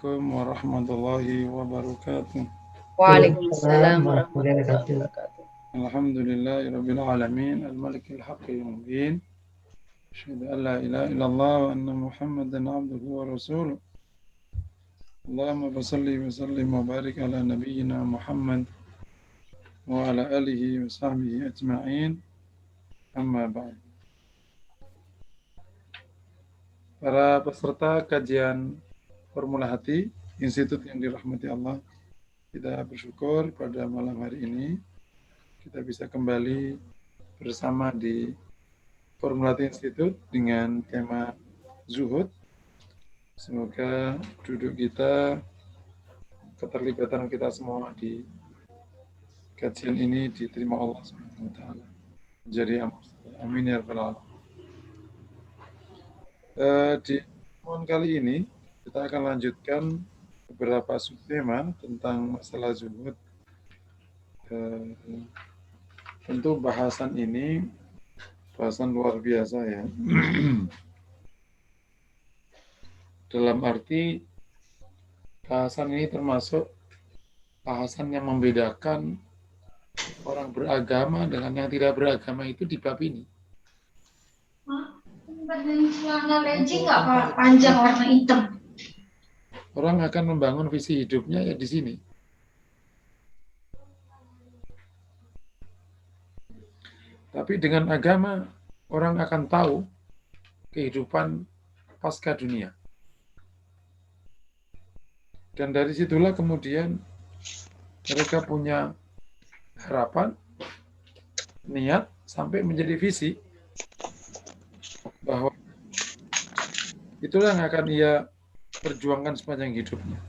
Assalamualaikum warahmatullahi wabarakatuh. Waalaikumsalam warahmatullahi wabarakatuh. Alhamdulillahirabbil alamin, al-malikil haqqil mubin. Asyhadu an la ilaha illallah wa anna Muhammadan abduhu wa rasuluh. Allahumma shalli wa sallim wa barik ala nabiyyina Muhammad wa ala alihi wa sahbihi ajma'in. Amma ba'd. Para peserta kajian Formula Hati, institut yang dirahmati Allah, kita bersyukur pada malam hari ini kita bisa kembali bersama di Formula Hati Institut dengan tema Zuhud. Semoga duduk kita, keterlibatan kita semua di kajian ini diterima Allah Subhanahu wa taala. Jadi amin ya rabbal alamin. Di pertemuan kali ini kita akan lanjutkan beberapa subtema tentang masalah zuhud. Tentu bahasan ini bahasan luar biasa ya. Dalam arti bahasan ini termasuk bahasan yang membedakan orang beragama dengan yang tidak beragama itu di bab ini. Warna legging nggak Pak? Panjang warna hitam. Orang akan membangun visi hidupnya ya di sini. Tapi dengan agama orang akan tahu kehidupan pasca dunia. Dan dari situlah kemudian mereka punya harapan, niat sampai menjadi visi bahwa itulah yang akan ia perjuangkan sepanjang hidupnya.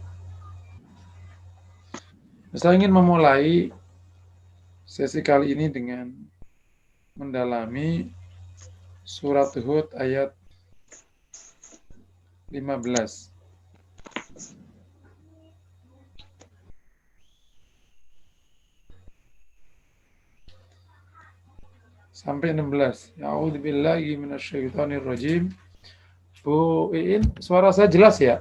Saya ingin memulai sesi kali ini dengan mendalami surat Hud ayat 15. Sampai 16. A'udzubillahi minasyaitonirrajim. Bu Iin, suara saya jelas ya?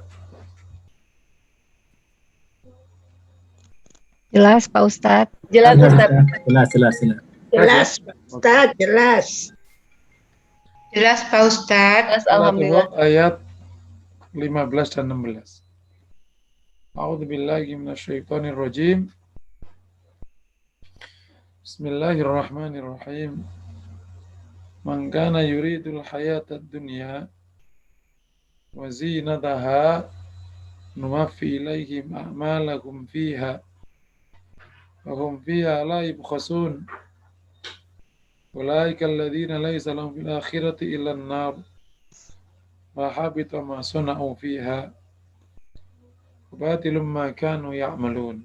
Jelas Pak Ustadz. Jelas Ustadz. Jelas. Jelas Pak Ustadz, jelas. Jelas Pak Ustadz. Alhamdulillah. Ayat 15 dan 16. A'udzubillahi minasyaitonirrajim. Bismillahirrahmanirrahim. Man kana yuridul hayatad dunya wa zinataha nuwaffi ilaihim a'malahum fiha wa hum fiha la yubkhasun. Ulaika alladhina laysa lahum fil akhirati illa an-nar wa habita ma sana'u fiha wa batilum ma kanu ya'malun.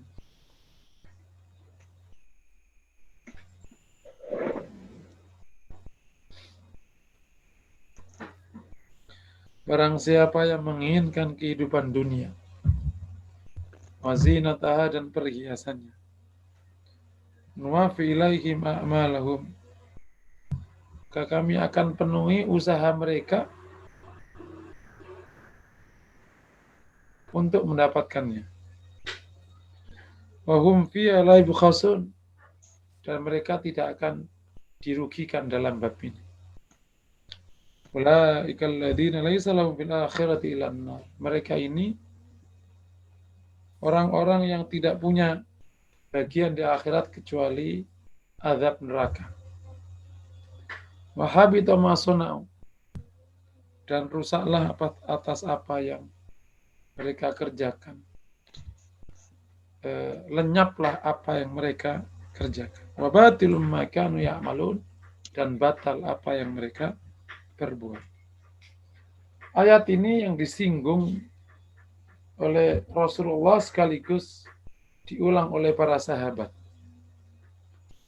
Barang siapa yang menginginkan kehidupan dunia, wazinataha dan perhiasannya, nuwafi ilaihim a'malahum, maka kami akan penuhi usaha mereka untuk mendapatkannya. Wahum fiha la yubkhasun, dan mereka tidak akan dirugikan dalam bab ini. Ulaika alladziina laisa lahum fil akhirati illa an-nar. Mereka ini orang-orang yang tidak punya bagian di akhirat kecuali azab neraka. Wa habita ma sana'u, dan rusaklah atas apa yang mereka kerjakan. Lenyaplah apa yang mereka kerjakan. Wa batilum ma kanu ya'malun, dan batal apa yang mereka perbuat. Ayat ini yang disinggung oleh Rasulullah sekaligus diulang oleh para sahabat.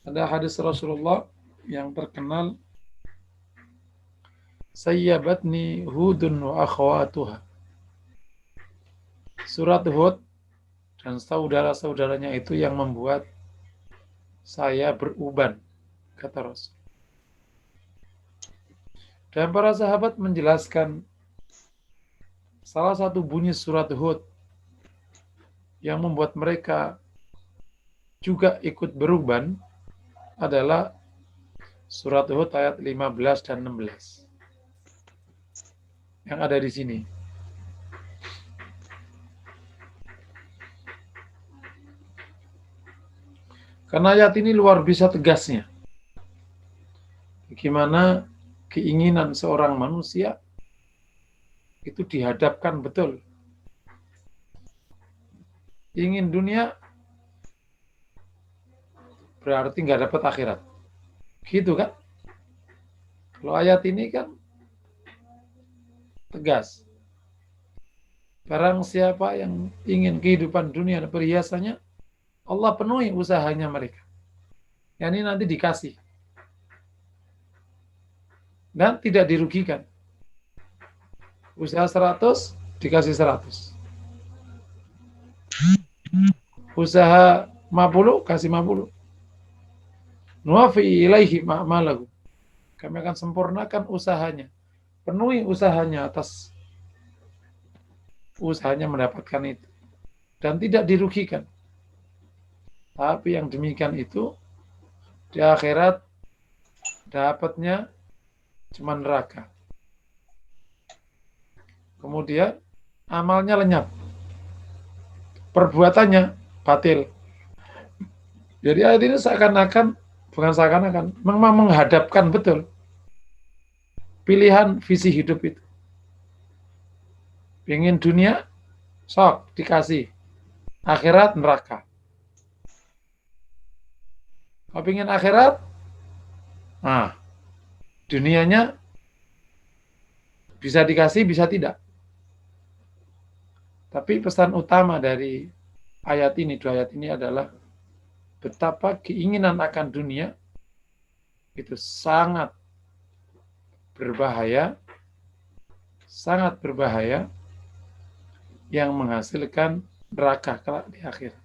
Ada hadis Rasulullah yang terkenal, sayyabatni Hudun wa akhwatuha. Surat Hud dan saudara-saudaranya itu yang membuat saya beruban, kata Rasul. Dan para sahabat menjelaskan salah satu bunyi surat Hud yang membuat mereka juga ikut beruban adalah surat Hud ayat 15 dan 16 yang ada di sini. Karena ayat ini luar biasa tegasnya. Bagaimana keinginan seorang manusia itu dihadapkan betul. Ingin dunia berarti nggak dapat akhirat. Gitu kan? Kalau ayat ini kan tegas. Barang siapa yang ingin kehidupan dunia dan perhiasannya, Allah penuhi usahanya mereka. Yani nanti dikasih. Dan tidak dirugikan. Usaha 100, dikasih 100. Usaha 50, kasih 50. Nuwafi ilaihi ma'malahu. Kami akan sempurnakan usahanya. Penuhi usahanya atas usahanya mendapatkan itu. Dan tidak dirugikan. Tapi yang demikian itu, di akhirat dapatnya cuma neraka. Kemudian amalnya lenyap. Perbuatannya batil. Jadi ayat ini seakan-akan, bukan seakan-akan, memang menghadapkan betul pilihan visi hidup itu. Ingin dunia, sok dikasih. Akhirat neraka. Kalau ingin akhirat, nah, dunianya bisa dikasih, bisa tidak. Tapi pesan utama dari ayat ini, dua ayat ini adalah betapa keinginan akan dunia itu sangat berbahaya yang menghasilkan neraka kelak di akhir.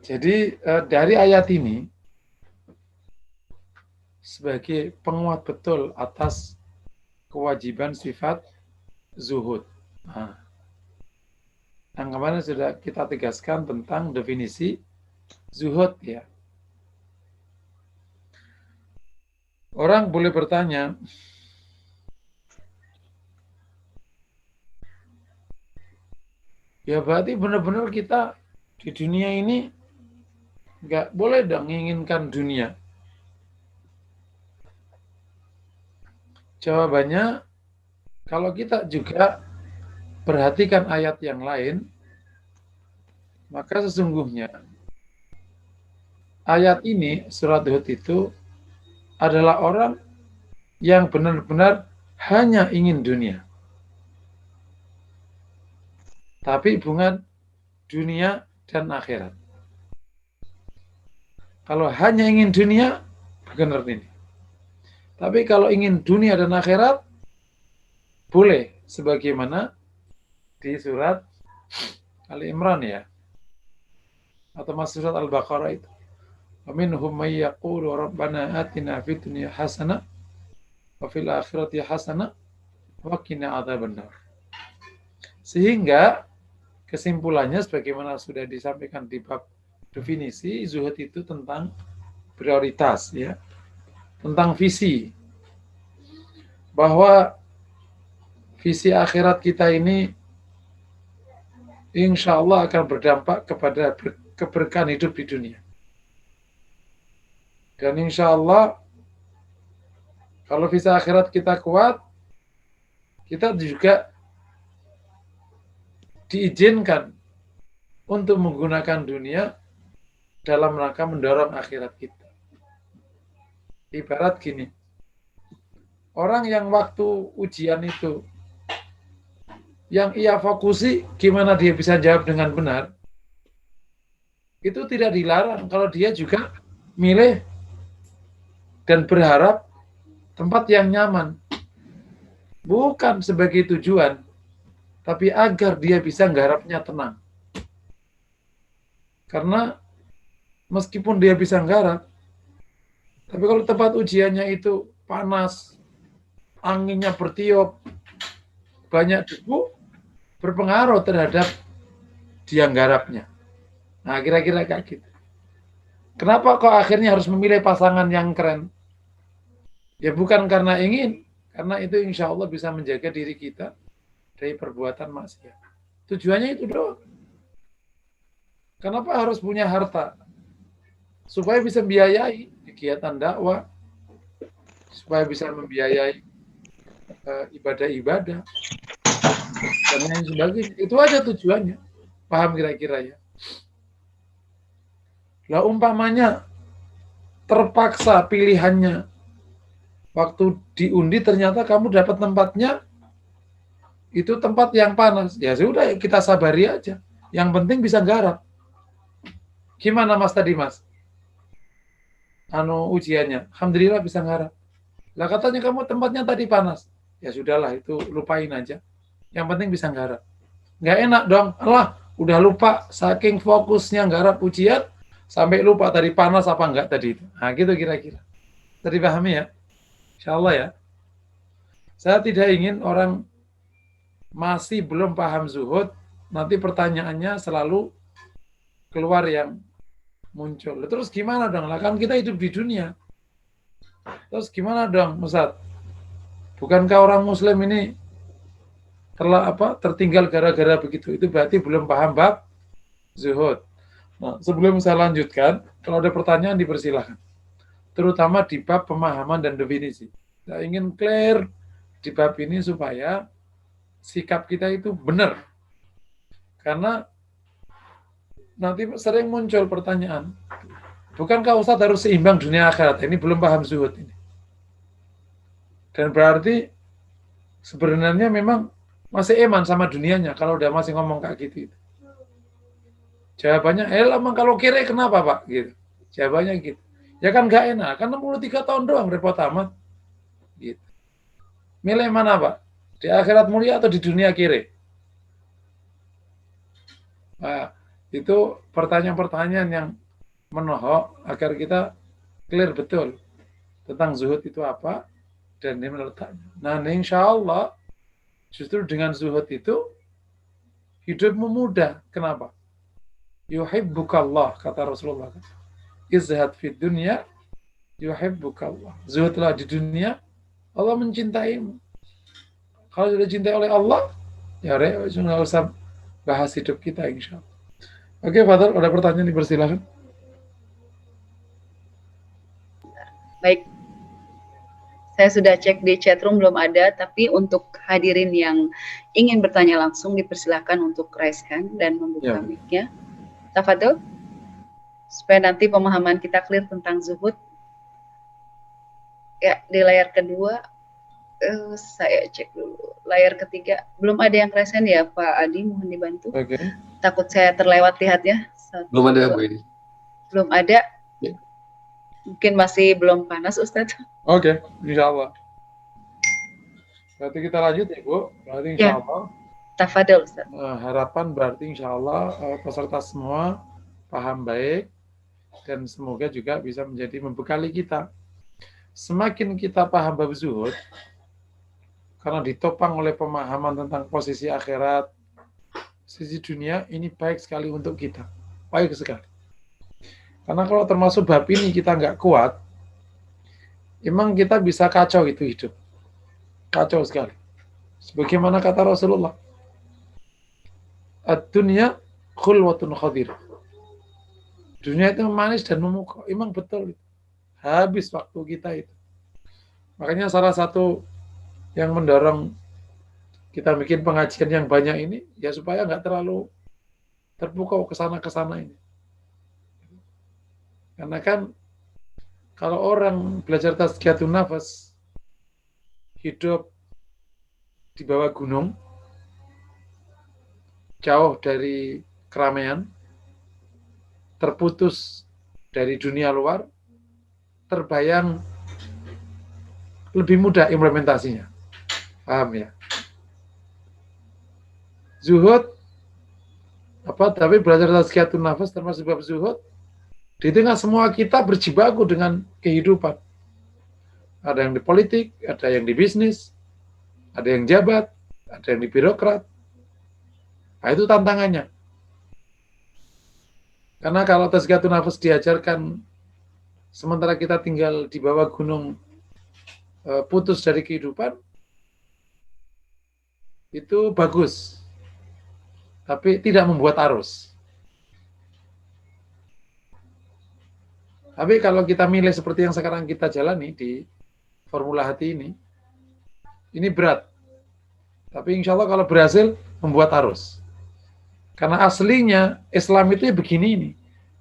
Jadi dari ayat ini sebagai penguat betul atas kewajiban sifat zuhud. Nah, yang kemarin sudah kita tegaskan tentang definisi zuhud ya. Orang boleh bertanya, ya berarti benar-benar kita di dunia ini nggak boleh dong menginginkan dunia. Jawabannya, kalau kita juga perhatikan ayat yang lain, maka sesungguhnya ayat ini, surat Hud itu adalah orang yang benar-benar hanya ingin dunia. Tapi bukan dunia dan akhirat. Kalau hanya ingin dunia, benar ini. Tapi kalau ingin dunia dan akhirat, boleh. Sebagaimana di surat Ali Imran ya. Atau masuk surat Al-Baqarah itu. وَمِنْهُمْ مَنْ يَقُولُ رَبَّنَا آتِنَا فِي الدُّنْيَا حَسَنَةً وَفِي الْآخِرَةِ حَسَنَةً وَقِنَا عَذَابَ النَّارِ. Sehingga kesimpulannya sebagaimana sudah disampaikan di bab definisi, zuhud itu tentang prioritas ya. Tentang visi. Bahwa visi akhirat kita ini insya Allah akan berdampak kepada keberkahan hidup di dunia. Dan insya Allah kalau visi akhirat kita kuat, kita juga diizinkan untuk menggunakan dunia dalam rangka mendorong akhirat kita. Ibarat gini, orang yang waktu ujian itu, yang ia fokusi gimana dia bisa jawab dengan benar, itu tidak dilarang kalau dia juga milih dan berharap tempat yang nyaman. Bukan sebagai tujuan, tapi agar dia bisa nggarapnya tenang. Karena meskipun dia bisa nggarap, tapi kalau tempat ujiannya itu panas, anginnya bertiup, banyak debu, berpengaruh terhadap dia nggarapnya. Nah, kira-kira kayak gitu. Kenapa kok akhirnya harus memilih pasangan yang keren? Ya bukan karena ingin, karena itu insya Allah bisa menjaga diri kita dari perbuatan maksiat. Tujuannya itu doang. Kenapa harus punya harta? Supaya bisa membiayai kegiatan dakwah, supaya bisa membiayai ibadah-ibadah, dan lain sebagainya. Itu aja tujuannya. Paham kira-kira ya? Lah umpamanya terpaksa pilihannya, waktu diundi ternyata kamu dapat tempatnya itu tempat yang panas. Ya sudah, kita sabari aja. Yang penting bisa garap. Gimana Mas tadi Mas? Ujiannya. Alhamdulillah bisa garap. Lah katanya kamu tempatnya tadi panas. Ya sudahlah, itu lupain aja. Yang penting bisa garap. Nggak enak dong. Alah, udah lupa saking fokusnya garap ujian sampai lupa tadi panas apa enggak tadi itu. Nah, gitu kira-kira. Tadi pahami ya? Insya Allah ya. Saya tidak ingin orang masih belum paham zuhud, nanti pertanyaannya selalu keluar yang muncul. Terus gimana dong? Lah kan kita hidup di dunia. Terus gimana dong, Ustaz? Bukankah orang Muslim ini tertinggal gara-gara begitu? Itu berarti belum paham bab zuhud. Nah, sebelum saya lanjutkan, kalau ada pertanyaan dipersilahkan. Terutama di bab pemahaman dan definisi. Saya ingin clear di bab ini supaya sikap kita itu benar. Karena nanti sering muncul pertanyaan, bukankah Ustadz harus seimbang dunia akhirat? Ini belum paham zuhud ini. Dan berarti sebenarnya memang masih iman sama dunianya kalau udah masih ngomong kayak gitu. Jawabannya, emang kalau kira kenapa Pak? Gitu. Jawabannya gitu. Ya kan gak enak, kan 63 tahun doang, repot amat. Gitu. Milih mana Pak? Di akhirat mulia atau di dunia kiri? Nah, itu pertanyaan-pertanyaan yang menohok agar kita clear betul tentang zuhud itu apa dan dia meletaknya. Nah, insya Allah justru dengan zuhud itu hidupmu mudah. Kenapa? Yuhibbukallah, kata Rasulullah. Izhad fid dunya yuhibbukallah. Zuhudlah di dunia, Allah mencintaimu. Kalau sudah dicintai oleh Allah, ya nggak usah bahas hidup kita, insya Allah. Oke, Fadl, ada pertanyaan dipersilakan. Baik, saya sudah cek di chatroom belum ada, tapi untuk hadirin yang ingin bertanya langsung dipersilakan untuk raise hand dan membuka mic-nya. Tafadhol, supaya nanti pemahaman kita clear tentang zuhud. Ya, di layar kedua, saya cek dulu. Layar ketiga, belum ada yang raise hand ya, Pak Adi, mohon dibantu. Oke. Takut saya terlewat lihatnya. Belum ada, Bu ini. Belum ada. Ya. Mungkin masih belum panas, Ustadz. Oke, insya Allah. Berarti kita lanjut ya, Bu. Berarti insya Allah. Tafadhol, Ustaz. Harapan berarti insya Allah peserta semua paham baik dan semoga juga bisa menjadi membekali kita. Semakin kita paham bab zuhud, karena ditopang oleh pemahaman tentang posisi akhirat, sisi dunia, ini baik sekali untuk kita. Baik sekali. Karena kalau termasuk bab ini kita nggak kuat, emang kita bisa kacau itu hidup. Kacau sekali. Sebagaimana kata Rasulullah, ad-dunya khulwatun khadir. Dunia itu manis dan memukau. Emang betul. Habis waktu kita itu. Makanya salah satu yang mendorong kita bikin pengajian yang banyak ini, ya supaya nggak terlalu terpukau kesana-kesana ini. Karena kan kalau orang belajar tazkiyatun nafas, hidup di bawah gunung, jauh dari keramaian, terputus dari dunia luar, terbayang lebih mudah implementasinya. Paham ya? Zuhud, tapi belajar tazkiyatun nafas termasuk bab zuhud, di tengah semua kita berjibaku dengan kehidupan. Ada yang di politik, ada yang di bisnis, ada yang jabat, ada yang di birokrat. Nah, itu tantangannya. Karena kalau tazkiyatun nafas diajarkan sementara kita tinggal di bawah gunung, putus dari kehidupan, itu bagus, tapi tidak membuat arus. Tapi kalau kita milih seperti yang sekarang kita jalani di formula hati ini berat. Tapi insya Allah kalau berhasil, membuat arus. Karena aslinya Islam itu ya begini ini.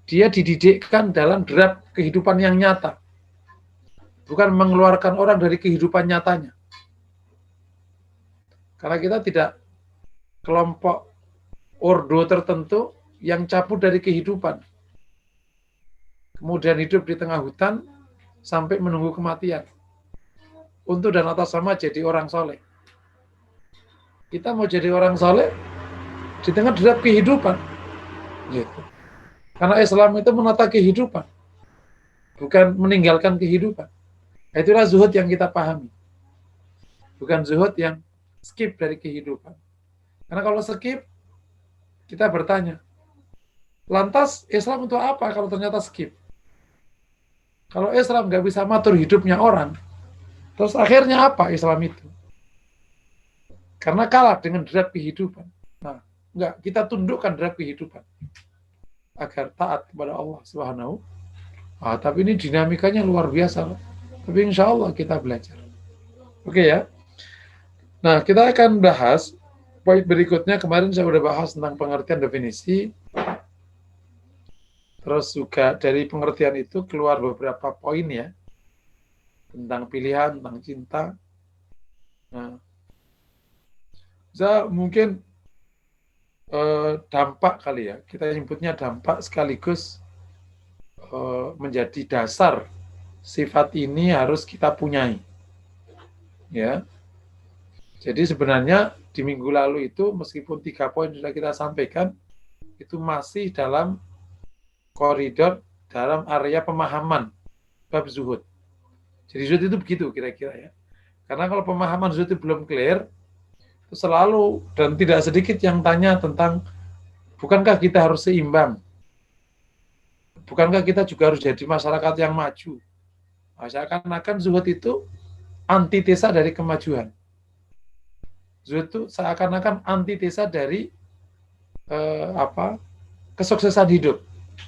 Dia dididikkan dalam derap kehidupan yang nyata. Bukan mengeluarkan orang dari kehidupan nyatanya. Karena kita tidak kelompok ordo tertentu yang cabut dari kehidupan. Kemudian hidup di tengah hutan sampai menunggu kematian. Untuk dan atas sama jadi orang soleh. Kita mau jadi orang soleh di tengah derap kehidupan. Gitu. Karena Islam itu menata kehidupan. Bukan meninggalkan kehidupan. Itulah zuhud yang kita pahami. Bukan zuhud yang skip dari kehidupan. Karena kalau skip, kita bertanya, lantas Islam untuk apa kalau ternyata skip? Kalau Islam nggak bisa matur hidupnya orang, terus akhirnya apa Islam itu? Karena kalah dengan derap kehidupan. Nah, enggak, kita tundukkan derap kehidupan agar taat kepada Allah Subhanahu. Tapi ini dinamikanya luar biasa. Tapi insya Allah kita belajar. Oke ya. Nah, kita akan bahas poin berikutnya. Kemarin saya sudah bahas tentang pengertian definisi. Terus juga dari pengertian itu keluar beberapa poin ya. Tentang pilihan, tentang cinta. Nah, saya mungkin dampak kali ya. Kita nyebutnya dampak sekaligus menjadi dasar sifat ini harus kita punyai. Ya. Jadi sebenarnya di minggu lalu itu meskipun 3 poin sudah kita sampaikan, itu masih dalam koridor, dalam area pemahaman bab zuhud. Jadi zuhud itu begitu kira-kira ya. Karena kalau pemahaman zuhud itu belum clear, itu selalu dan tidak sedikit yang tanya tentang bukankah kita harus seimbang? Bukankah kita juga harus jadi masyarakat yang maju? Seakan-akan zuhud itu antitesa dari kemajuan. Zuhud itu seakan-akan antitesa dari kesuksesan hidup.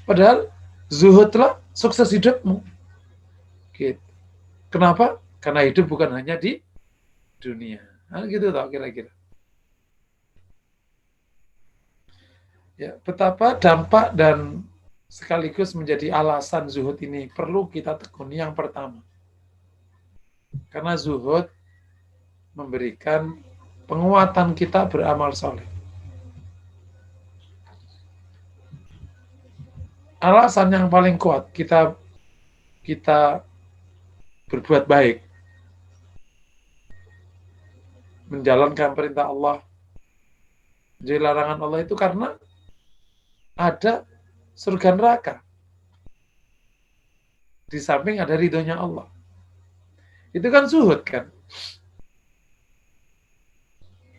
Padahal zuhudlah sukses hidupmu. Gitu. Kenapa? Karena hidup bukan hanya di dunia. Nah, gitu tau kira-kira. Ya, betapa dampak dan sekaligus menjadi alasan zuhud ini perlu kita tekuni yang pertama. Karena zuhud memberikan penguatan kita beramal soleh. Alasan yang paling kuat kita berbuat baik, menjalankan perintah Allah, menjauhi larangan Allah itu karena ada surga neraka. Di samping ada ridhonya Allah. Itu kan zuhud kan.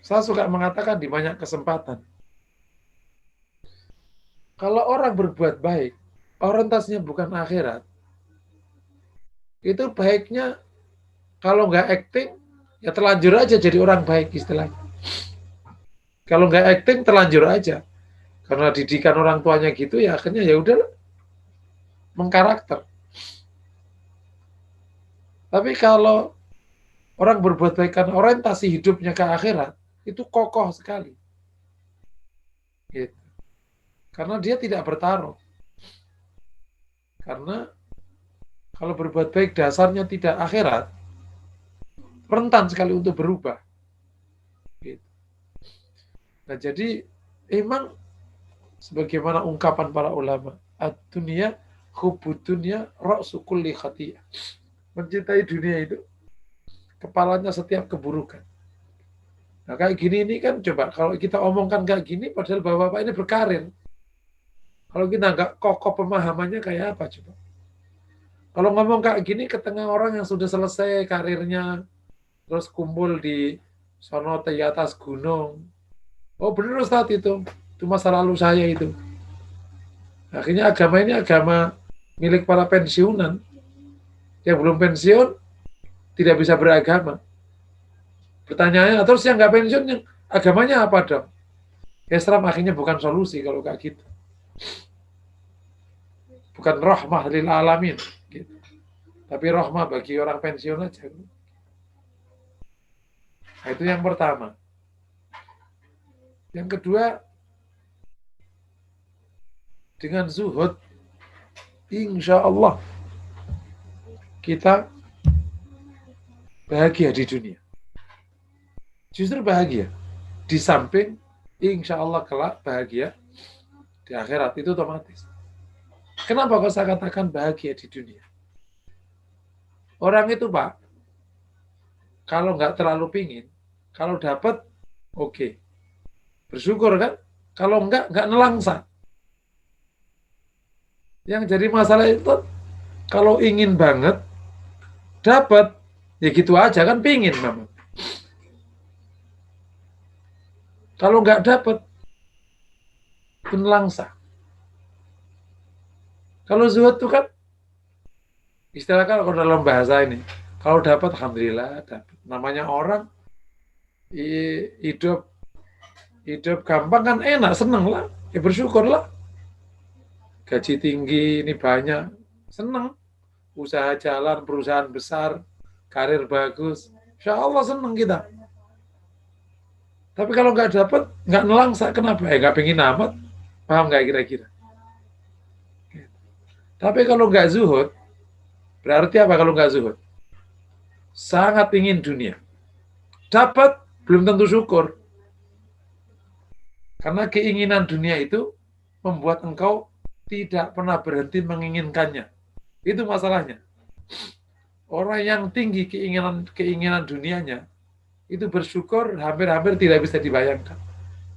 Saya suka mengatakan di banyak kesempatan, kalau orang berbuat baik, orientasinya bukan akhirat, itu baiknya kalau nggak acting, ya terlanjur aja jadi orang baik istilahnya. Kalau nggak acting, terlanjur aja. Karena didikan orang tuanya gitu, ya akhirnya ya udah mengkarakter. Tapi kalau orang berbuat baik karena orientasi hidupnya ke akhirat, itu kokoh sekali. Gitu. Karena dia tidak bertaruh. Karena kalau berbuat baik dasarnya tidak akhirat, rentan sekali untuk berubah. Gitu. Nah jadi emang sebagaimana ungkapan para ulama, ad-dunya hubbud dunya ra'su kulli khatiyah. Mencintai dunia itu kepalanya setiap keburukan. Nah kayak gini ini kan coba kalau kita omongkan kayak gini padahal bapak-bapak ini berkarir. Kalau kita nggak kokoh pemahamannya kayak apa coba? Kalau ngomong kayak gini ke tengah orang yang sudah selesai karirnya, terus kumpul di sono di atas gunung. Oh benar Ustaz itu masa lalu saya itu. Akhirnya agama ini agama milik para pensiunan. Yang belum pensiun tidak bisa beragama. Pertanyaannya, terus yang nggak pensiun, yang agamanya apa dong? Islam akhirnya bukan solusi kalau kayak gitu. Bukan rahmah lil alamin. Gitu. Tapi rahmah bagi orang pensiun aja. Nah, itu yang pertama. Yang kedua, dengan zuhud, insya Allah kita bahagia di dunia. Justru bahagia. Di samping, insya Allah kelak bahagia di akhirat, itu otomatis. Kenapa kok saya katakan bahagia di dunia? Orang itu, Pak, kalau nggak terlalu pingin, kalau dapat, oke. Bersyukur kan? Kalau nggak nelangsa. Yang jadi masalah itu, kalau ingin banget, dapat, ya gitu aja kan, pingin memang. Kalau nggak dapat, nelangsa. Kalau zuhud itu kan, istilah kalau dalam bahasa ini, kalau dapat, alhamdulillah, dapat. Namanya orang, hidup gampang kan enak, seneng lah, ya bersyukur lah. Gaji tinggi, ini banyak, seneng. Usaha jalan, perusahaan besar, karir bagus, insya Allah seneng kita. Tapi kalau nggak dapat, nggak nelangsa, kenapa? Nggak pengen amat, paham nggak kira-kira? Tapi kalau nggak zuhud, berarti apa kalau nggak zuhud? Sangat ingin dunia. Dapat, belum tentu syukur. Karena keinginan dunia itu membuat engkau tidak pernah berhenti menginginkannya. Itu masalahnya. Orang yang tinggi keinginan dunianya, itu bersyukur hampir-hampir tidak bisa dibayangkan.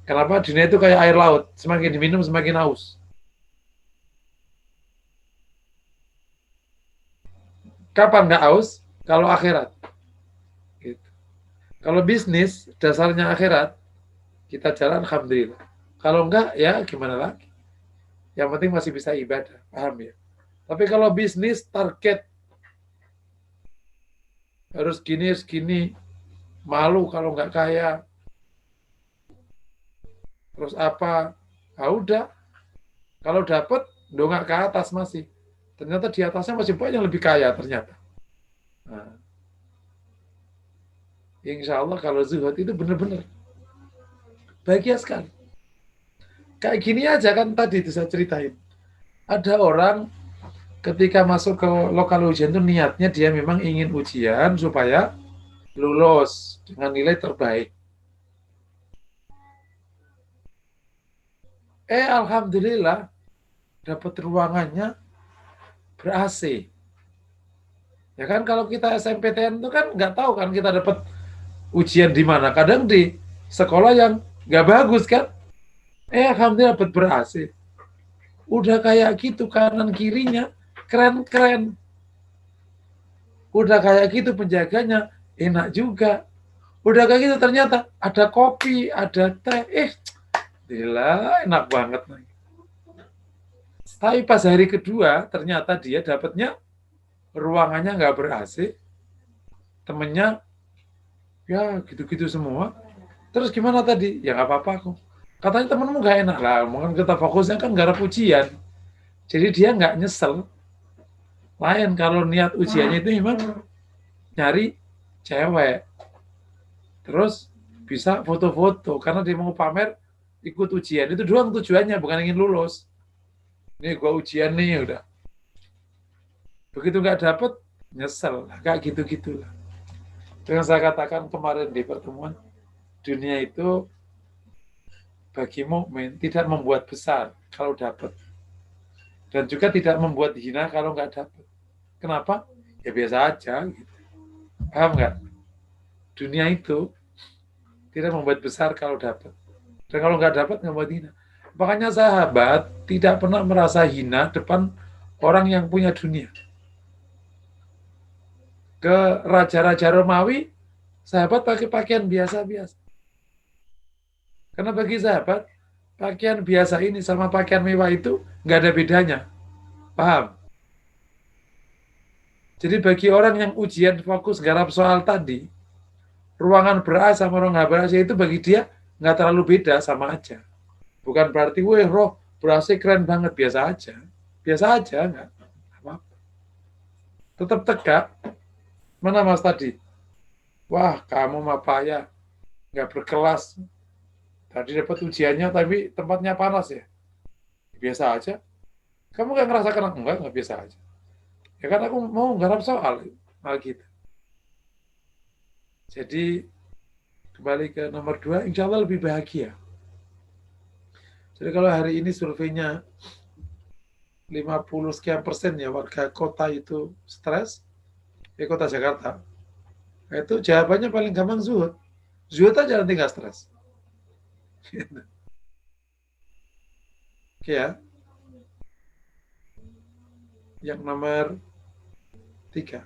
Kenapa? Dunia itu kayak air laut, semakin diminum semakin haus. Kapan nggak haus? Kalau akhirat. Gitu. Kalau bisnis, dasarnya akhirat, kita jalan alhamdulillah. Kalau enggak, ya gimana lagi? Yang penting masih bisa ibadah, paham ya? Tapi kalau bisnis, target harus gini, malu kalau nggak kaya. Terus apa? Ah udah. Kalau dapat, dongak ke atas masih. Ternyata di atasnya masih banyak yang lebih kaya ternyata. Nah, insya Allah kalau zuhud itu benar-benar bahagia sekali. Kayak gini aja kan tadi itu saya ceritain. Ada orang ketika masuk ke lokal ujian itu niatnya dia memang ingin ujian supaya lulus dengan nilai terbaik. Alhamdulillah dapat ruangannya ber-AC. Ya kan kalau kita SMPTN itu kan nggak tahu kan kita dapat ujian di mana. Kadang di sekolah yang nggak bagus kan. Alhamdulillah dapat ber-AC. Udah kayak gitu kanan kirinya keren-keren. Udah kayak gitu penjaganya enak juga. Udah kayak gitu ternyata ada kopi, ada teh. Gila, enak banget. Tapi pas hari kedua ternyata dia dapatnya ruangannya nggak ber-AC. Temennya ya gitu-gitu semua. Terus gimana tadi? Ya nggak apa-apa kok. Katanya temenmu nggak enak lah, mungkin kita fokusnya kan garap ujian. Jadi dia nggak nyesel. Lain kalau niat ujiannya itu memang nyari cewek. Terus bisa foto-foto, karena dia mau pamer ikut ujian. Itu doang tujuannya, bukan ingin lulus. Ini gua ujian nih, udah. Begitu nggak dapet, nyesel. Kayak gitu-gitulah. Dengan saya katakan kemarin di pertemuan, dunia itu bagi mukmin tidak membuat besar kalau dapat, dan juga tidak membuat hina kalau nggak dapat. Kenapa? Ya biasa aja. Gitu. Paham nggak? Dunia itu tidak membuat besar kalau dapat, dan kalau nggak dapat nggak membuat hina. Makanya sahabat tidak pernah merasa hina depan orang yang punya dunia. Ke raja-raja Romawi, sahabat pakai pakaian biasa-biasa. Karena bagi sahabat, pakaian biasa ini sama pakaian mewah itu nggak ada bedanya. Paham? Jadi bagi orang yang ujian fokus garap soal tadi, ruangan ber-AC sama ruangan ber-AC itu bagi dia nggak terlalu beda, sama aja. Bukan berarti, weh roh ber-AC keren banget, biasa aja. Biasa aja, nggak apa-apa. Tetap tegak. Mana Mas tadi? Wah, kamu mah payah, nggak berkelas. Tadi dapat ujiannya tapi tempatnya panas ya. Biasa aja. Kamu nggak ngerasakan? Enggak biasa aja. Ya kan aku mau garap soal gitu. Jadi kembali ke nomor 2, insya Allah lebih bahagia. Jadi kalau hari ini surveinya 50 sekian persen ya warga kota itu stres, kota Jakarta, itu jawabannya paling gampang zuhud. Zuhud aja nanti nggak stres. Oke ya. Yang nomor 3,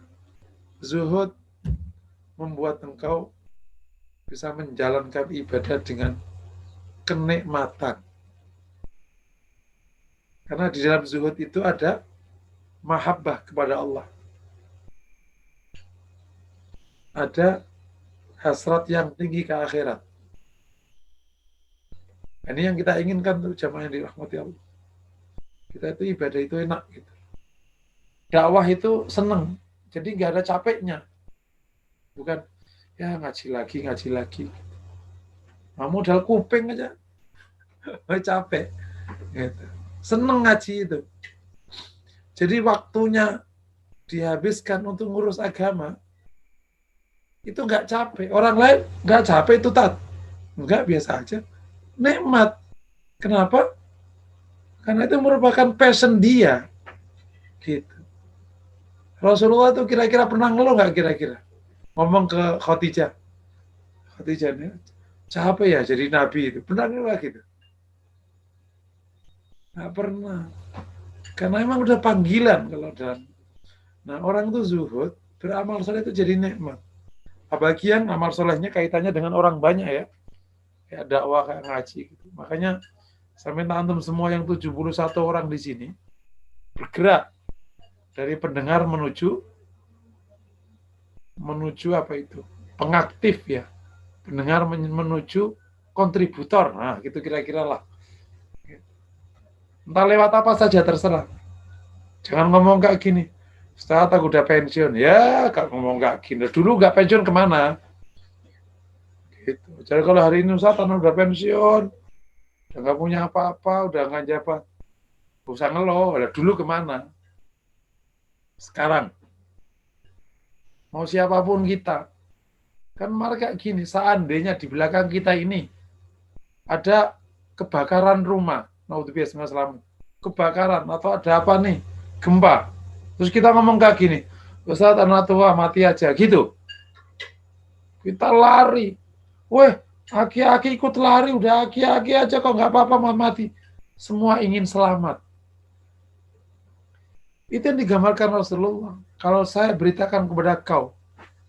zuhud membuat engkau bisa menjalankan ibadah dengan kenikmatan. Karena di dalam zuhud itu ada mahabbah kepada Allah. Ada hasrat yang tinggi ke akhirat. Ini yang kita inginkan tuh jamaah yang dirahmati Allah. Kita itu ibadah itu enak gitu. Dakwah itu seneng, jadi nggak ada capeknya. Bukan, ya ngaji lagi. Nah, modal kuping aja, capek. Gitu. Seneng ngaji itu. Jadi waktunya dihabiskan untuk ngurus agama, itu nggak capek. Orang lain nggak capek itu nggak, biasa aja. Nikmat. Kenapa? Karena itu merupakan passion dia. Gitu. Rasulullah itu kira-kira pernah ngeluh nggak kira-kira? Ngomong ke Khadijah ini, capek ya jadi nabi itu. Pernah ngeluh gitu? Nggak pernah. Karena emang udah panggilan kalau dalam. Nah orang itu zuhud, beramal soleh itu jadi nikmat. Apalagi yang amal solehnya kaitannya dengan orang banyak ya. Kayak dakwah, kayak ngaji gitu. Makanya saya minta antum semua yang 71 orang di sini bergerak dari pendengar menuju apa itu? Pengaktif ya. Pendengar menuju kontributor. Nah, gitu kira-kira lah. Entah lewat apa saja terserah. Jangan ngomong kayak gini. Ustaz, aku udah pensiun. Ya, gak ngomong kayak gini. Dulu gak pensiun kemana? Gitu. Jadi kalau hari ini Ustaz udah pensiun, udah gak punya apa-apa, udah gak jabat, usah ngeluh. Dulu kemana? Sekarang. Mau siapapun kita. Kan mereka gini, seandainya di belakang kita ini ada kebakaran rumah, naudzubillah, kebakaran atau ada apa nih, gempa. Terus kita ngomong kayak gini, Ustaz anak tua mati aja, gitu. Kita lari. Weh, aki-aki ikut lari, udah aki-aki aja kok nggak apa-apa mati. Semua ingin selamat. Itu yang digambarkan Rasulullah. Kalau saya beritakan kepada kau,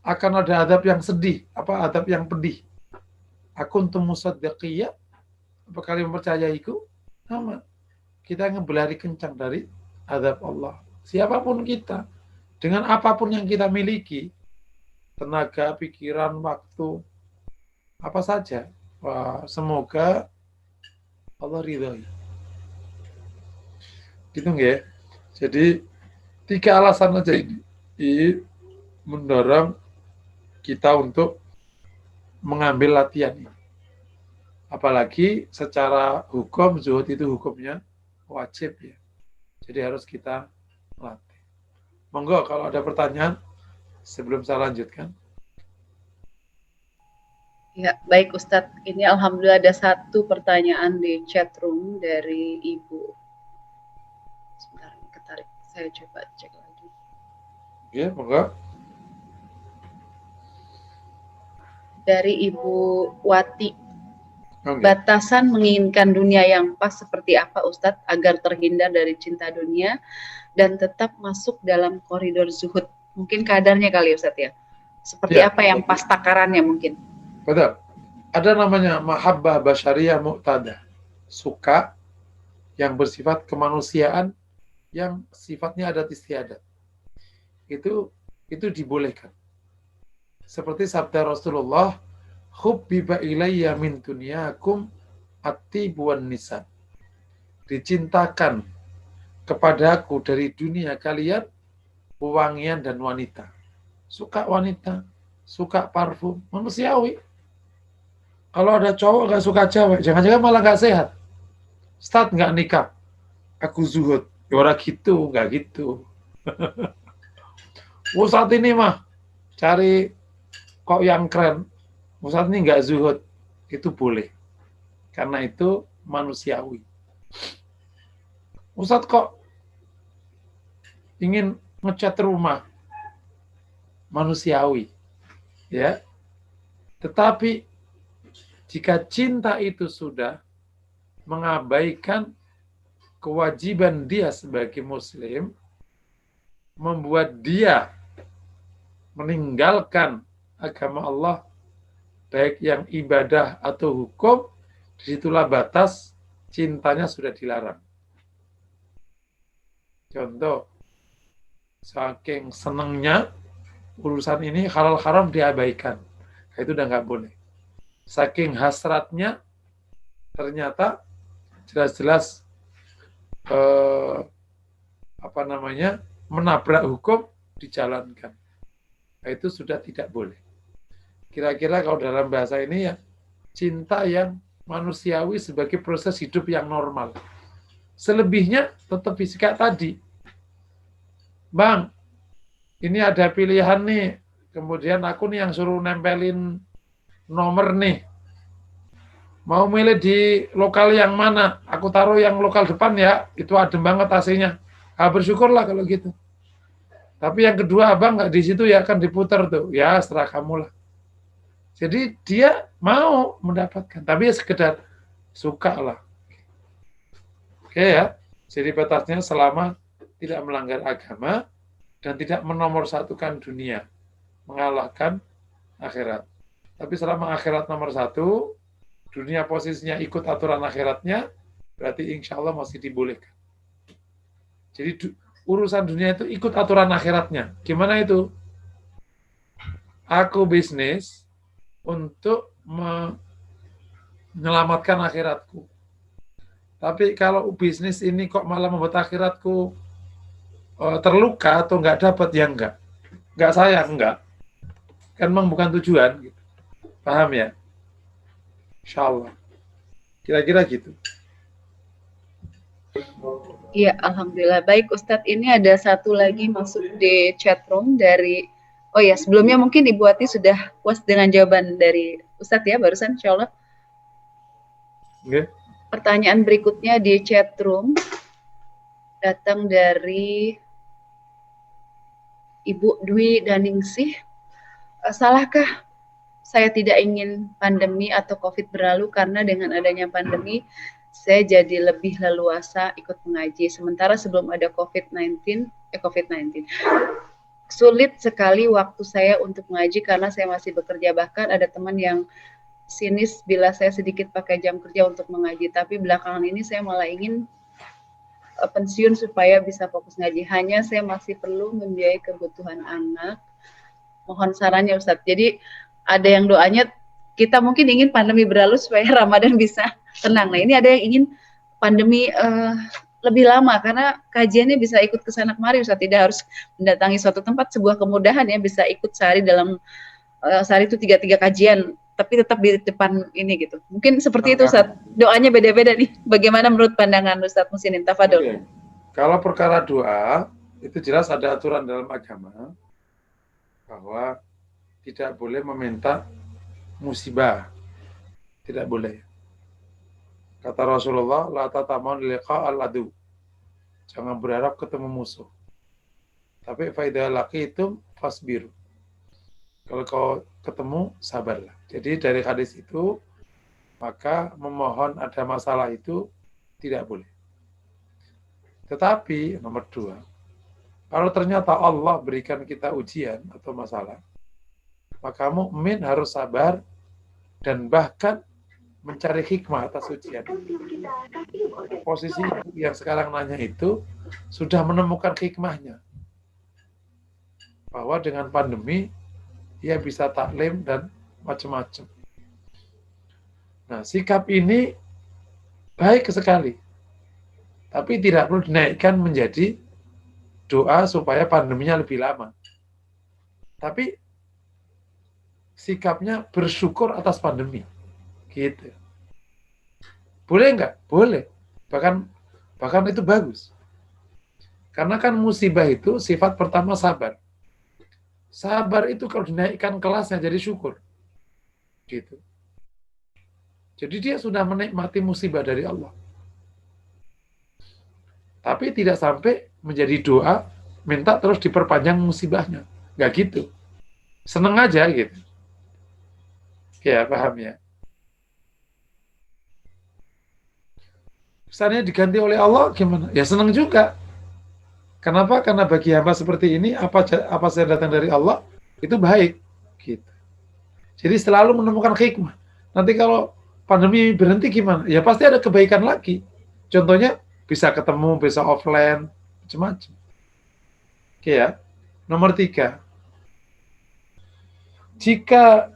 akan ada adab yang sedih, adab yang pedih. Akuntum musaddiqiyya, apa kalian mempercayaiku? Sama. Kita ingin berlari kencang dari adab Allah. Siapapun kita, dengan apapun yang kita miliki, tenaga, pikiran, waktu, apa saja, semoga Allah ridhoi. Gitu nggak? Jadi 3 alasan aja ini mendorong kita untuk mengambil latihan ini. Apalagi secara hukum zuhud itu hukumnya wajib ya. Jadi harus kita latih. Monggo kalau ada pertanyaan sebelum saya lanjutkan. Ya, baik Ustadz. Ini alhamdulillah ada 1 pertanyaan di chat room dari Ibu. Sebentar, ketarik. Saya coba cek lagi. Ya, monggo. Dari Ibu Wati. Okay. Batasan menginginkan dunia yang pas seperti apa Ustadz agar terhindar dari cinta dunia dan tetap masuk dalam koridor zuhud? Mungkin kadarnya kali Ustadz ya. Seperti apa yang pas takarannya mungkin? Betul. Ada namanya mahabbah basyariyah mu'tadah. suka yang bersifat kemanusiaan, yang sifatnya adat istiadat. Itu dibolehkan. Seperti sabda Rasulullah, hubbiba ilayya min dunyakum at-tibu wan nisa. Dicintakan kepadaku dari dunia kalian wewangian dan wanita. Suka wanita, suka parfum, manusiawi. Kalau ada cowok nggak suka cewek, jangan-jangan malah nggak sehat. Start nggak nikah, aku zuhud. Ya orang gitu, nggak gitu. Saat ini mah cari kok yang keren. Saat ini nggak zuhud, itu boleh. Karena itu manusiawi. Ustadz kok ingin ngecat rumah, manusiawi, ya. Tetapi jika cinta itu sudah mengabaikan kewajiban dia sebagai muslim, membuat dia meninggalkan agama Allah, baik yang ibadah atau hukum, disitulah batas cintanya sudah dilarang. Contoh, saking senangnya urusan ini halal haram diabaikan, itu udah nggak boleh. Saking hasratnya ternyata jelas-jelas menabrak hukum dijalankan, itu sudah tidak boleh. Kira-kira kalau dalam bahasa ini ya cinta yang manusiawi sebagai proses hidup yang normal. Selebihnya tetap fisika tadi. Bang, ini ada pilihan nih, kemudian aku nih yang suruh nempelin nomor nih. Mau milih di lokal yang mana? Aku taruh yang lokal depan ya, itu adem banget AC-nya. Bersyukurlah kalau gitu. Tapi yang kedua, abang nggak di situ ya, kan diputar tuh. Ya, setelah kamu lah. Jadi dia mau mendapatkan, tapi ya sekedar suka lah. Oke ya, jadi batasnya selama tidak melanggar agama dan tidak menomorsatukan dunia, mengalahkan akhirat. Tapi selama akhirat nomor satu, dunia posisinya ikut aturan akhiratnya, berarti insya Allah masih dibolehkan. Jadi urusan dunia itu ikut aturan akhiratnya. Gimana itu? Aku bisnis untuk menyelamatkan akhiratku. Tapi kalau bisnis ini kok malah membuat akhiratku terluka atau nggak dapat, ya enggak sayang, enggak. Kan memang bukan tujuan. Gitu. Paham ya? Insya Allah. Kira-kira gitu. Iya, alhamdulillah. Baik, Ustadz, ini ada satu lagi masuk di chat room dari, oh ya, sebelumnya mungkin Ibu Ati sudah puas dengan jawaban dari Ustadz ya, barusan, insya Allah. Okay. Pertanyaan berikutnya di chat room datang dari Ibu Dwi Daningsih. Salahkah saya tidak ingin pandemi atau COVID berlalu karena dengan adanya pandemi saya jadi lebih leluasa ikut mengaji. Sementara sebelum ada COVID-19, sulit sekali waktu saya untuk mengaji karena saya masih bekerja. Bahkan ada teman yang sinis bila saya sedikit pakai jam kerja untuk mengaji. Tapi belakangan ini saya malah ingin pensiun supaya bisa fokus ngaji. Hanya saya masih perlu membiayai kebutuhan anak. Mohon sarannya Ustadz. Jadi ada yang doanya kita mungkin ingin pandemi berlalu supaya Ramadan bisa tenang. Nah ini ada yang ingin pandemi lebih lama karena kajiannya bisa ikut ke sana kemari Ustadz. Tidak harus mendatangi suatu tempat, sebuah kemudahan ya, bisa ikut sehari dalam sehari itu 3 kajian, tapi tetap di depan ini gitu. Mungkin seperti itu Ustadz. Doanya beda-beda nih. Bagaimana menurut pandangan Ustadz Musinin? Tafadol. Okay. Kalau perkara doa, itu jelas ada aturan dalam agama bahwa tidak boleh meminta musibah. Tidak boleh. Kata Rasulullah, la tataman liqa al-adu. Jangan berharap ketemu musuh. Tapi faidah laki itu fasbiru. Kalau kau ketemu, sabarlah. Jadi dari hadis itu, maka memohon ada masalah itu tidak boleh. Tetapi nomor 2, kalau ternyata Allah berikan kita ujian atau masalah, maka mukmin harus sabar dan bahkan mencari hikmah atas ujian. Posisi yang sekarang nanya itu sudah menemukan hikmahnya. Bahwa dengan pandemi, ia bisa taklim dan macam-macam. Nah, sikap ini baik sekali. Tapi tidak perlu dinaikkan menjadi doa supaya pandeminya lebih lama. Tapi sikapnya bersyukur atas pandemi. Gitu. Boleh nggak? Boleh. Bahkan itu bagus. Karena kan musibah itu sifat pertama sabar. Sabar itu kalau dinaikkan kelasnya jadi syukur. Gitu. Jadi dia sudah menikmati musibah dari Allah. Tapi tidak sampai menjadi doa, minta terus diperpanjang musibahnya. Nggak gitu. Seneng aja gitu. Ya, paham ya. Misalnya diganti oleh Allah, gimana? Ya seneng juga. Kenapa? Karena bagi hamba seperti ini, apa saja datang dari Allah, itu baik. Gitu. Jadi selalu menemukan hikmah. Nanti kalau pandemi berhenti gimana? Ya pasti ada kebaikan lagi. Contohnya, bisa ketemu, bisa offline, macam-macam. Oke ya. Nomor 3. Jika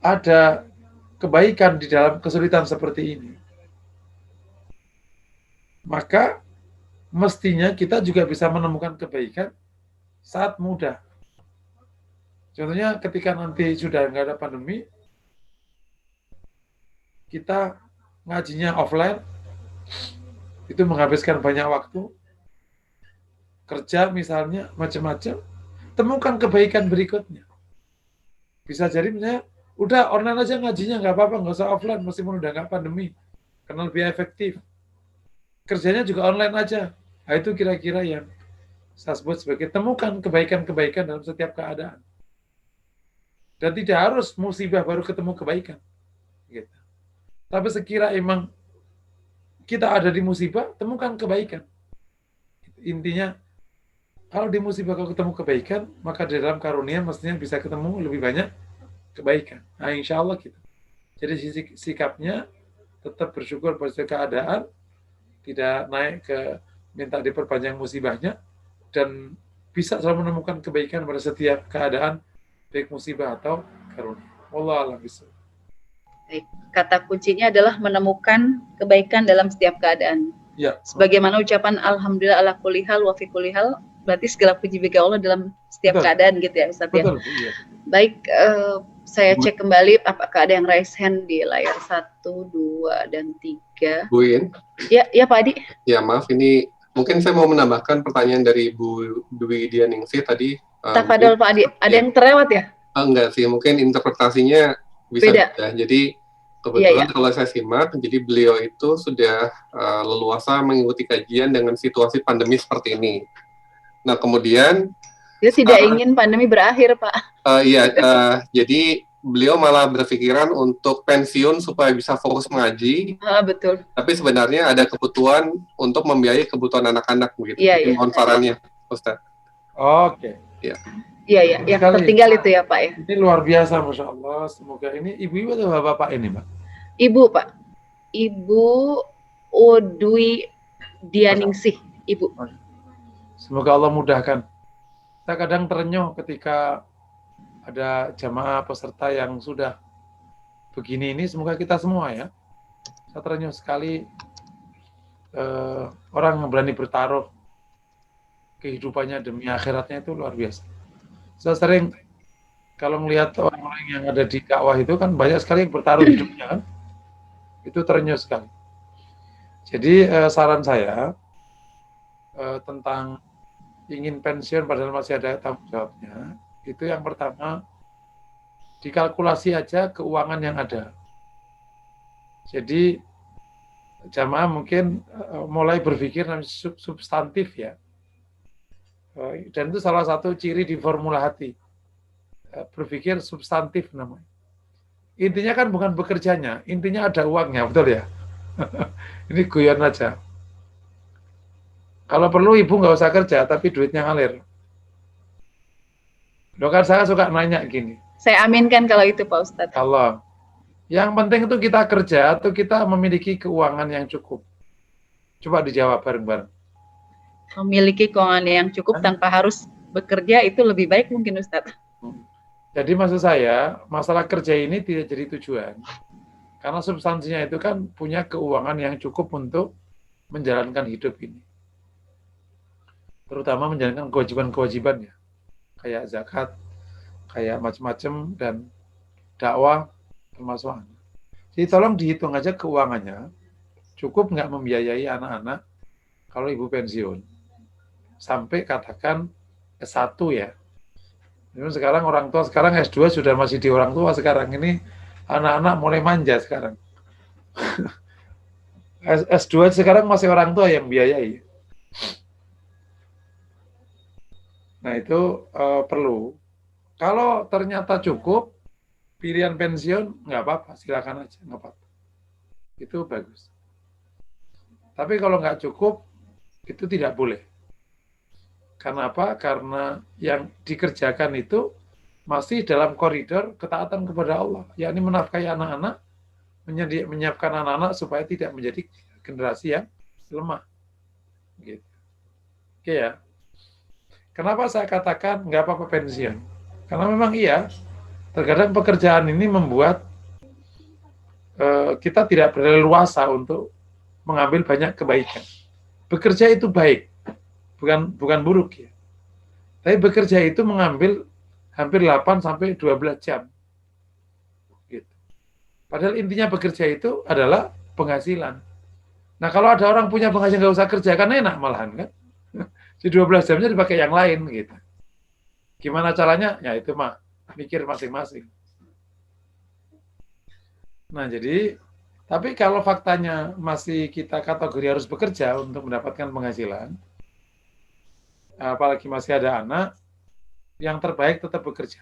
ada kebaikan di dalam kesulitan seperti ini, maka mestinya kita juga bisa menemukan kebaikan saat mudah. Contohnya ketika nanti sudah nggak ada pandemi, kita ngajinya offline, itu menghabiskan banyak waktu, kerja misalnya, macam-macam, temukan kebaikan berikutnya. Bisa jadi misalnya, udah online aja ngajinya, nggak apa-apa, nggak usah offline, meskipun udah nggak pandemi, karena lebih efektif. Kerjanya juga online aja. Nah, itu kira-kira yang saya sebut sebagai temukan kebaikan-kebaikan dalam setiap keadaan. Dan tidak harus musibah baru ketemu kebaikan. Gitu. Tapi sekira emang kita ada di musibah, temukan kebaikan. Intinya, kalau di musibah kalau ketemu kebaikan, maka di dalam karunia mestinya bisa ketemu lebih banyak kebaikan. Nah, insya Allah gitu. Jadi sikapnya tetap bersyukur pada keadaan, tidak naik ke minta diperpanjang musibahnya, dan bisa selalu menemukan kebaikan pada setiap keadaan, baik musibah atau karunia. Wallahu a'lam bishawab. Baik, kata kuncinya adalah menemukan kebaikan dalam setiap keadaan. Ya. Sebagaimana ucapan alhamdulillah ala kulli hal wa fi kulli hal, berarti segala puji bagi Allah dalam setiap keadaan gitu ya Ustaz ya. Betul, iya. Baik, saya cek kembali apakah ada yang raise hand di layar 1, 2, dan 3. Bu In. Ya, Pak Adi. Ya, maaf ini mungkin saya mau menambahkan pertanyaan dari Bu Dwi Dianingsih tadi. Tafadhol Pak Adi, ada yang terlewat ya? Enggak sih, mungkin interpretasinya bisa beda. Jadi kebetulan kalau saya simak, jadi beliau itu sudah leluasa mengikuti kajian dengan situasi pandemi seperti ini. Nah, kemudian dia tidak ingin pandemi berakhir, Pak. Jadi beliau malah berpikiran untuk pensiun supaya bisa fokus mengaji. Betul. Tapi sebenarnya ada kebutuhan untuk membiayai kebutuhan anak-anak begitu. Iya. Mohon sarannya, Ustaz. Oke. Iya. Iya, yang tertinggal itu ya Pak ya. Ini luar biasa, Masya Allah. Semoga ini ibu-ibu atau bapak ini, Pak? Ibu, Pak. Ibu Dwi Dianingsih, Ibu. Semoga Allah mudahkan. Saya kadang terenyuh ketika ada jamaah peserta yang sudah begini ini, semoga kita semua ya. Saya terenyuh sekali orang yang berani bertaruh kehidupannya demi akhiratnya, itu luar biasa. Saya sering kalau melihat orang-orang yang ada di dakwah itu kan banyak sekali yang bertaruh hidupnya kan. Itu terenyuh sekali. Jadi saran saya tentang ingin pensiun padahal masih ada tanggung jawabnya, itu yang pertama dikalkulasi aja keuangan yang ada. Jadi jamaah mungkin mulai berpikir substantif ya. Dan itu salah satu ciri di formula hati. Berpikir substantif namanya. Intinya kan bukan bekerjanya, intinya ada uangnya, betul ya? Ini guyon aja. Kalau perlu ibu nggak usah kerja, tapi duitnya ngalir. Loh kan saya suka nanya gini. Saya aminkan kalau itu Pak Ustadz. Kalau Yang penting itu kita kerja atau kita memiliki keuangan yang cukup? Coba dijawab bareng-bareng. Memiliki keuangan yang cukup tanpa harus bekerja itu lebih baik mungkin Ustadz. Jadi maksud saya, masalah kerja ini tidak jadi tujuan. Karena substansinya itu kan punya keuangan yang cukup untuk menjalankan hidup ini. Terutama menjalankan kewajiban-kewajibannya. Kayak zakat, kayak macam-macam, dan dakwah termasuk anak. Jadi tolong dihitung aja keuangannya, cukup nggak membiayai anak-anak kalau ibu pensiun. Sampai katakan S1 ya. Memang sekarang orang tua, sekarang S2 sudah masih di orang tua sekarang ini, anak-anak mulai manja sekarang. S2 sekarang masih orang tua yang biayai. Nah itu perlu. Kalau ternyata cukup, pilihan pensiun nggak apa-apa, silakan aja, nggak apa-apa. Itu bagus. Tapi kalau nggak cukup, itu tidak boleh. Karena apa? Karena yang dikerjakan itu masih dalam koridor ketaatan kepada Allah, yakni menafkahi anak-anak, menyiapkan anak-anak supaya tidak menjadi generasi yang lemah. Gitu. Oke ya. Kenapa saya katakan nggak apa-apa pensiun? Karena memang iya, terkadang pekerjaan ini membuat kita tidak berleluasa untuk mengambil banyak kebaikan. Bekerja itu baik, bukan buruk ya. Tapi bekerja itu mengambil hampir 8 sampai 12 jam. Gitu. Padahal intinya bekerja itu adalah penghasilan. Nah kalau ada orang punya penghasilan nggak usah kerja, kan enak malahan kan. Di 12 jamnya dipakai yang lain gitu. Gimana caranya? Ya itu mah mikir masing-masing. Nah jadi, tapi kalau faktanya masih kita kategori harus bekerja untuk mendapatkan penghasilan, apalagi masih ada anak, yang terbaik tetap bekerja.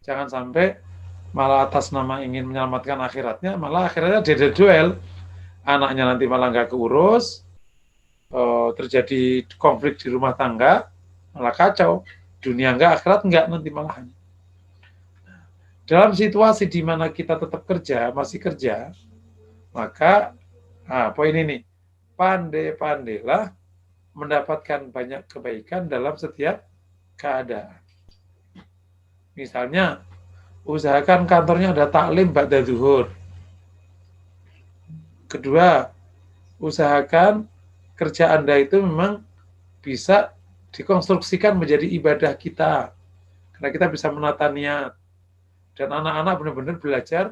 Jangan sampai malah atas nama ingin menyelamatkan akhiratnya, malah akhiratnya duel. Anaknya nanti malah nggak keurus, terjadi konflik di rumah tangga, malah kacau. Dunia nggak, akhirat nggak nanti malahan. Dalam situasi di mana kita tetap kerja, masih kerja, maka poin ini, pandai-pandailah mendapatkan banyak kebaikan dalam setiap keadaan. Misalnya, usahakan kantornya ada taklim ba'da zuhur. Kedua, usahakan kerja Anda itu memang bisa dikonstruksikan menjadi ibadah kita. Karena kita bisa menata niat. Dan anak-anak benar-benar belajar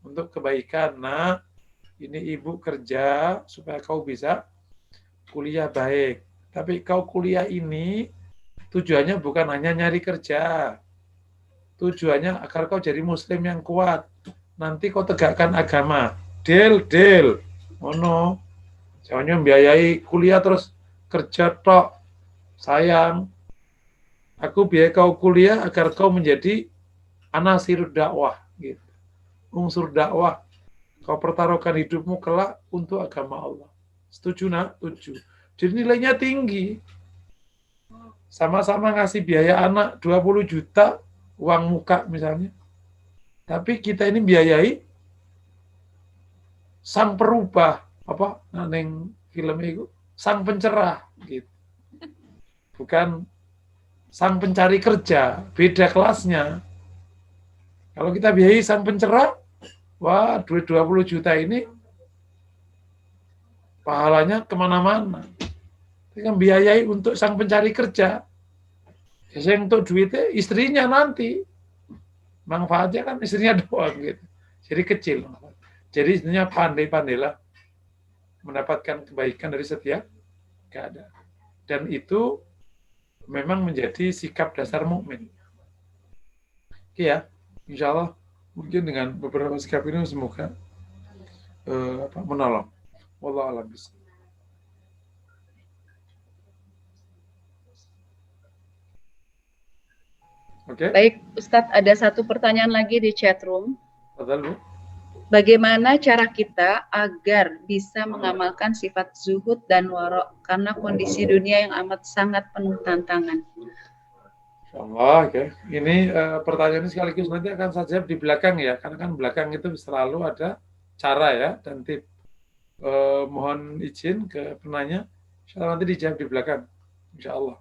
untuk kebaikan. Nah, ini ibu kerja supaya kau bisa kuliah baik. Tapi kau kuliah ini tujuannya bukan hanya nyari kerja. Tujuannya agar kau jadi muslim yang kuat. Nanti kau tegakkan agama. Del. Oh no. Jangan membiayai kuliah terus kerja tok. Sayang. Aku biayai kau kuliah agar kau menjadi anasir dakwah. Gitu. Unsur dakwah. Kau pertaruhkan hidupmu kelak untuk agama Allah. Setuju nak? Setuju. Jadi nilainya tinggi. Sama-sama ngasih biaya anak 20 juta uang muka misalnya. Tapi kita ini biayai sang perubah, apa neng film itu, sang pencerah gitu. Bukan sang pencari kerja, beda kelasnya. Kalau kita biayai sang pencerah, wah duit 20 juta ini pahalanya kemana-mana. Kita biayai untuk sang pencari kerja. Yang untuk duitnya istrinya nanti. Manfaatnya kan istrinya doang gitu. Jadi kecil. Jadi istrinya pandai-pandailah mendapatkan kebaikan dari setiap keadaan. Dan itu memang menjadi sikap dasar mukmin. Oke ya, insya Allah mungkin dengan beberapa sikap ini semoga menolong. Wallahu a'lam bishawab. Oke. Baik, Ustadz, ada satu pertanyaan lagi di chat room. Betul, Bu. Bagaimana cara kita agar bisa mengamalkan sifat zuhud dan warok karena kondisi dunia yang amat sangat penuh tantangan? Allah, oke. Ini pertanyaan ini sekaligus nanti akan saya jawab di belakang ya, karena kan belakang itu selalu ada cara ya dan tip. Mohon izin ke penanya, insya nanti dijawab di belakang, insya Allah.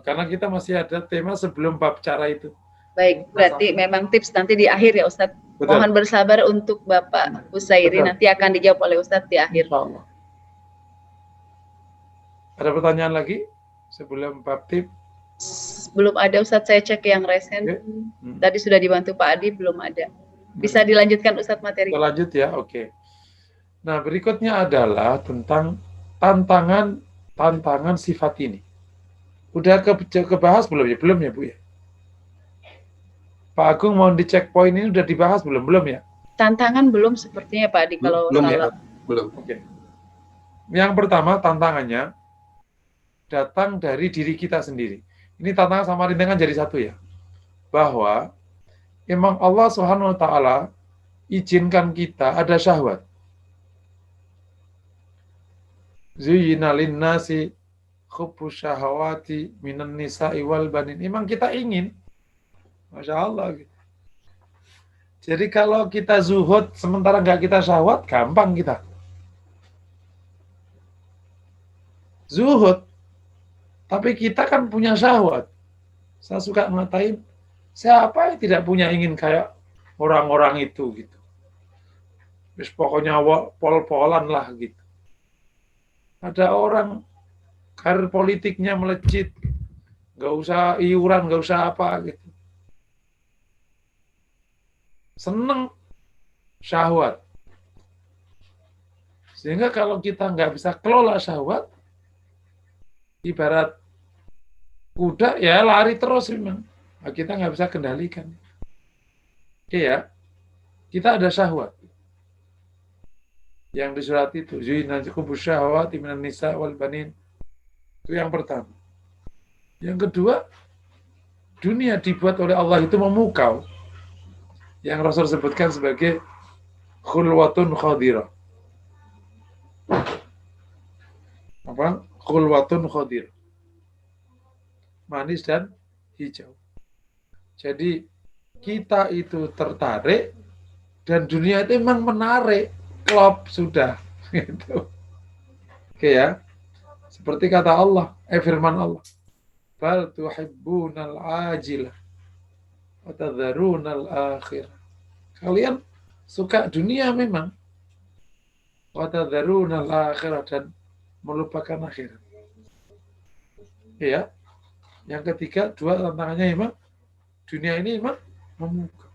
Karena kita masih ada tema sebelum bab cara itu. Baik, berarti memang tips nanti di akhir ya Ustadz. Betul. Mohon bersabar untuk Bapak Husairi, nanti akan dijawab oleh Ustadz di akhir. Insya Allah. Ada pertanyaan lagi sebelum bab tip? Belum ada Ustadz, saya cek yang resen. Tadi sudah dibantu Pak Adi, belum ada. Bisa dilanjutkan Ustadz materi. Kita lanjut ya, oke. Nah, berikutnya adalah tentang tantangan sifat ini. Udah kebahas belum ya? Belum ya, Bu ya? Pak Agung mau dicek poin ini udah dibahas belum? Belum ya? Tantangan belum sepertinya Pak Adi kalau belum salah. ya? Belum. Oke. Yang pertama tantangannya datang dari diri kita sendiri. Ini tantangan sama rintangan jadi satu ya. Bahwa emang Allah Subhanahu wa taala izinkan kita ada syahwat. Zuyyina lin-nasi hubbu syahawati minan nisa'i wal banin. Emang kita ingin. Masya Allah. Jadi kalau kita zuhud sementara nggak kita syahwat, gampang kita. Zuhud. Tapi kita kan punya syahwat. Saya suka ngatain, siapa yang tidak punya ingin kayak orang-orang itu gitu. Terus pokoknya pol-polan lah gitu. Ada orang karir politiknya melejit, nggak usah iuran, nggak usah apa gitu. Seneng syahwat. Sehingga kalau kita nggak bisa kelola syahwat, ibarat kuda ya lari terus memang. Nah, kita nggak bisa kendalikan. Oke ya, kita ada syahwat. Yang di surat itu, Zuyyina hubbus syahawati minan nisa wal banin. Itu yang pertama. Yang kedua, dunia dibuat oleh Allah itu memukau. Yang Rasul sebutkan sebagai khulwatun khadira. Apa? Khulwatun khadira. Manis dan hijau. Jadi kita itu tertarik dan dunia itu memang menarik. Klop sudah. Gitu. Oke ya. Seperti kata Allah, firman Allah. Bal tuhibbunal ajilah wa tadharunal akhirah. Kalian suka dunia memang. Wa tadharunal akhirah dan melupakan akhirat. Ya. Yang ketiga, dua tantangannya memang dunia ini memang memukau.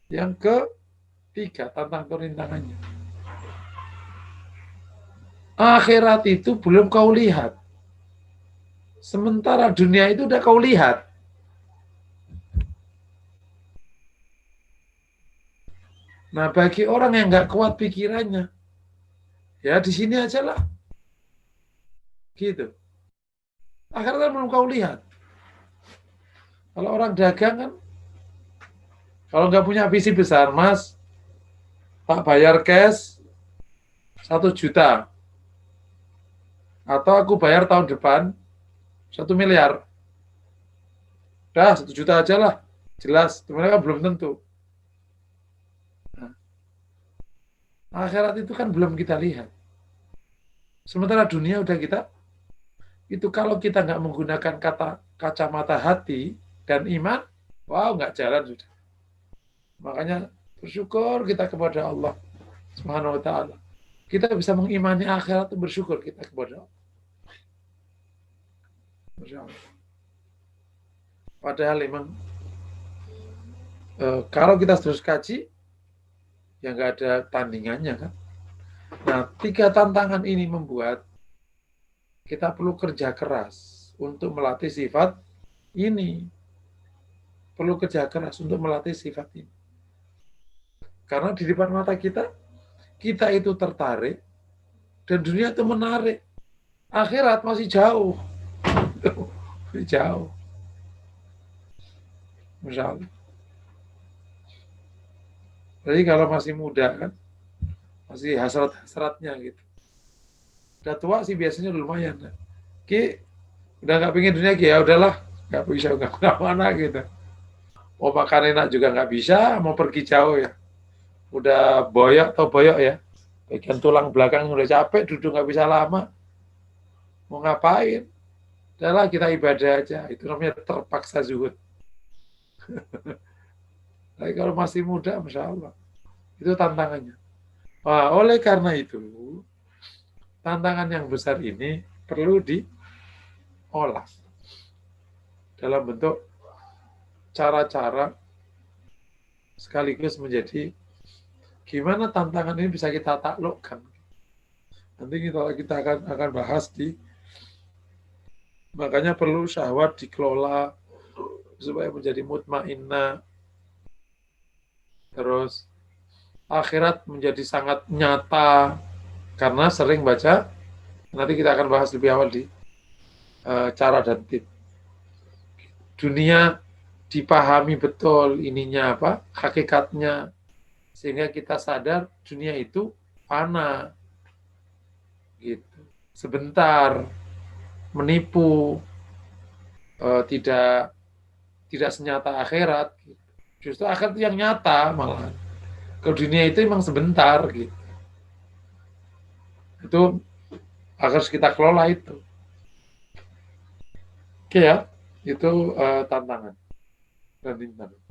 Yang ketiga, tantangan rintangannya. Akhirat itu belum kau lihat. Sementara dunia itu udah kau lihat. Nah, bagi orang yang nggak kuat pikirannya, ya di sini aja lah. Gitu. Akhirat belum kau lihat. Kalau orang dagang kan, kalau nggak punya visi besar, Mas, tak bayar cash 1 juta. Atau aku bayar tahun depan 1 miliar. Dah, 1 juta aja lah. Jelas, mereka belum tentu. Nah, akhirat itu kan belum kita lihat. Sementara dunia udah kita, itu kalau kita nggak menggunakan kata kacamata hati dan iman, wow, nggak jalan sudah. Makanya bersyukur kita kepada Allah Subhanahu wa ta'ala. Kita bisa mengimani akhirat itu bersyukur kita kepada Allah. Padahal memang kalau kita terus kaji, ya nggak ada tandingannya kan. Nah, 3 tantangan ini membuat kita perlu kerja keras untuk melatih sifat ini. Perlu kerja keras untuk melatih sifat ini. Karena di depan mata kita itu tertarik, dan dunia itu menarik. Akhirat masih jauh. Masih jauh. Masya Allah. Jadi kalau masih muda kan, masih hasrat-hasratnya gitu. Udah tua sih biasanya lumayan. Kan? Ki udah nggak pengen dunia Ki, ya udahlah, nggak bisa nggak kemana-mana gitu. Mau makan enak juga nggak bisa, mau pergi jauh ya. Udah boyok ya. Bagian tulang belakang udah capek, duduk nggak bisa lama. Mau ngapain? Udahlah kita ibadah aja. Itu namanya terpaksa zuhud. Tapi kalau masih muda, Masya Allah. Itu tantangannya. Wah, oleh karena itu, tantangan yang besar ini perlu diolah dalam bentuk cara-cara sekaligus menjadi gimana tantangan ini bisa kita taklukkan. Nanti kita akan bahas makanya perlu syahwat dikelola supaya menjadi mutmainnah. Terus akhirat menjadi sangat nyata karena sering baca. Nanti kita akan bahas lebih awal di cara dan tip. Dunia dipahami betul ininya apa, hakikatnya, sehingga kita sadar dunia itu fana, gitu. Sebentar, menipu, tidak senyata akhirat. Gitu. Justru akhirat yang nyata malah. Kalau dunia itu memang sebentar, gitu. Itu harus kita kelola itu. Oke ya, itu tantangan dan rintangan.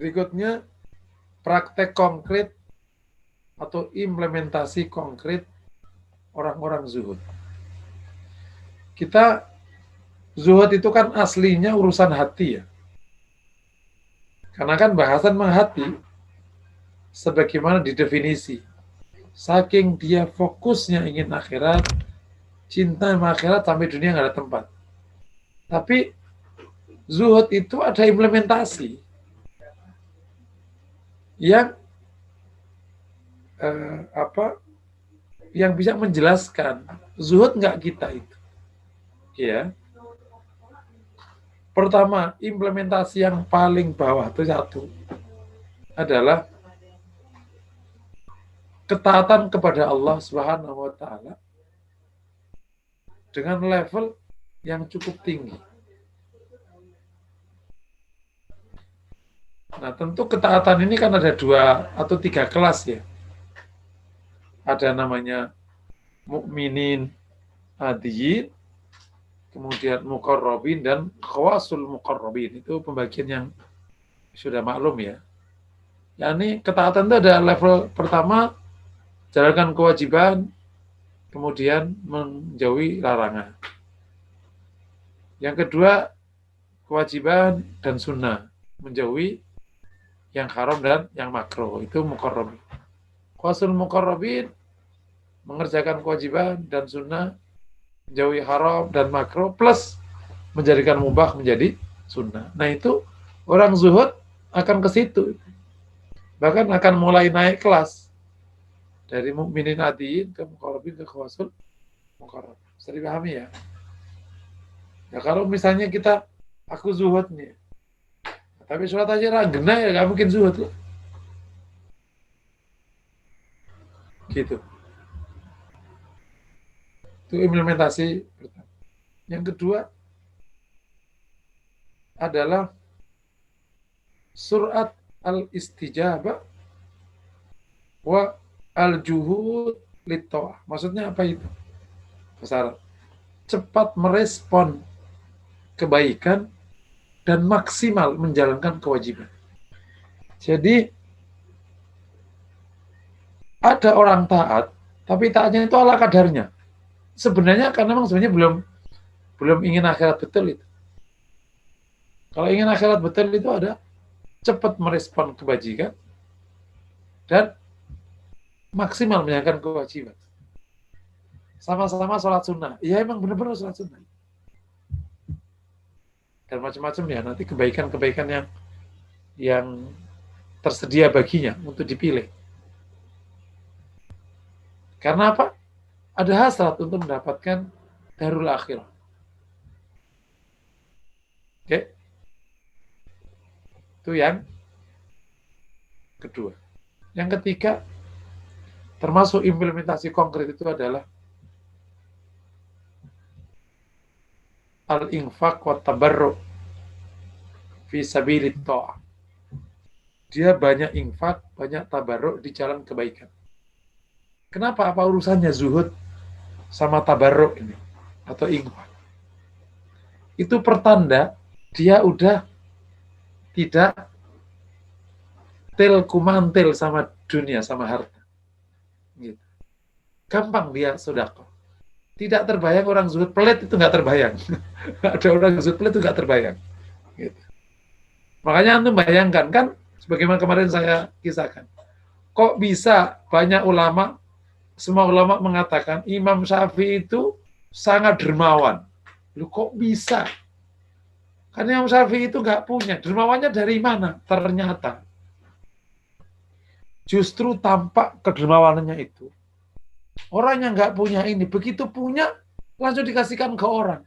Berikutnya, praktek konkret atau implementasi konkret orang-orang zuhud. Kita, zuhud itu kan aslinya urusan hati ya. Karena kan bahasan menghati, sebagaimana didefinisi. Saking dia fokusnya ingin akhirat, cinta sama akhirat sampai dunia nggak ada tempat. Tapi zuhud itu ada implementasi yang yang bisa menjelaskan zuhud nggak kita itu. Ya. Pertama, implementasi yang paling bawah itu satu adalah ketaatan kepada Allah Subhanahu wa taala dengan level yang cukup tinggi. Nah, tentu ketaatan ini kan ada 2 atau 3 kelas ya. Ada namanya mukminin adiyin, kemudian muqarrabin dan khawasul muqarrabin. Itu pembagian yang sudah maklum ya. Yani ketaatan itu ada level pertama, jalankan kewajiban, kemudian menjauhi larangan. Yang kedua, kewajiban dan sunnah, menjauhi yang haram dan yang makruh. Itu muqarrabin. Khawasul muqarrabin, mengerjakan kewajiban dan sunnah, menjauhi haram dan makruh, plus menjadikan mubah menjadi sunnah. Nah itu, orang zuhud akan ke situ. Bahkan akan mulai naik kelas. Dari mukminin adiyin ke muqarrabin ke khawasul muqarrabin. Bisa dipahami ya? Ya kalau misalnya aku zuhud nih, tapi sholat aja ragena ya nggak mungkin zuhud loh. Gitu. Itu implementasi pertama. Yang kedua adalah surat al-istijabah wa al-juhud lit-ta'ah. Maksudnya apa itu? Besar. Cepat merespon kebaikan dan maksimal menjalankan kewajiban. Jadi ada orang taat, tapi taatnya itu ala kadarnya. Sebenarnya karena memang sebenarnya belum ingin akhirat betul itu. Kalau ingin akhirat betul itu ada cepat merespon kebajikan dan maksimal menjalankan kewajiban. Sama-sama sholat sunnah. Ya emang benar-benar sholat sunnah. Dan macam-macam ya, nanti kebaikan-kebaikan yang tersedia baginya untuk dipilih. Karena apa? Ada hasrat untuk mendapatkan darul akhirah. Oke? Itu yang kedua. Yang ketiga, termasuk implementasi konkret itu adalah al-infaq wa tabarru' fi sabilit ta'ah. Dia banyak infak, banyak tabarruk di jalan kebaikan. Kenapa? Apa urusannya zuhud sama tabarruk ini? Atau infak? Itu pertanda dia udah tidak kumantil sama dunia, sama harta. Gitu. Gampang dia sedekah. Tidak terbayang orang zuhud pelit itu nggak terbayang. Ada orang zuhud pelit itu nggak terbayang. Gitu. Makanya antum bayangkan kan, sebagaimana kemarin saya kisahkan, kok bisa banyak ulama, semua ulama mengatakan Imam Syafi'i itu sangat dermawan. Loh kok bisa? Karena Imam Syafi'i itu nggak punya. Dermawannya dari mana? Ternyata justru tampak kedermawanannya itu. Orang yang nggak punya ini, begitu punya, langsung dikasihkan ke orang.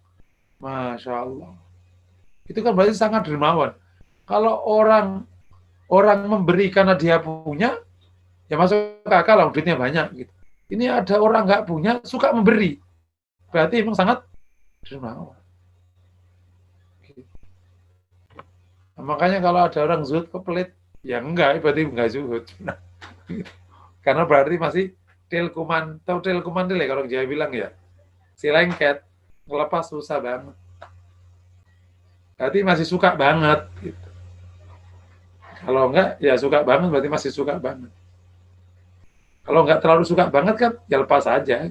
Masya Allah. Itu kan berarti sangat dermawan. Kalau orang memberi karena dia punya, ya masuk akal lah, duitnya banyak. Gitu. Ini ada orang nggak punya, suka memberi. Berarti memang sangat dermawan. Gitu. Nah, makanya kalau ada orang zuhud kok pelit, ya enggak, berarti enggak zuhud. Karena berarti masih tilkuman, tahu tilkuman ya kalau Jawa bilang ya, si lengket, ngelepas susah banget. Berarti masih suka banget. Gitu. Kalau enggak, ya suka banget, berarti masih suka banget. Kalau enggak terlalu suka banget kan, ya lepas aja.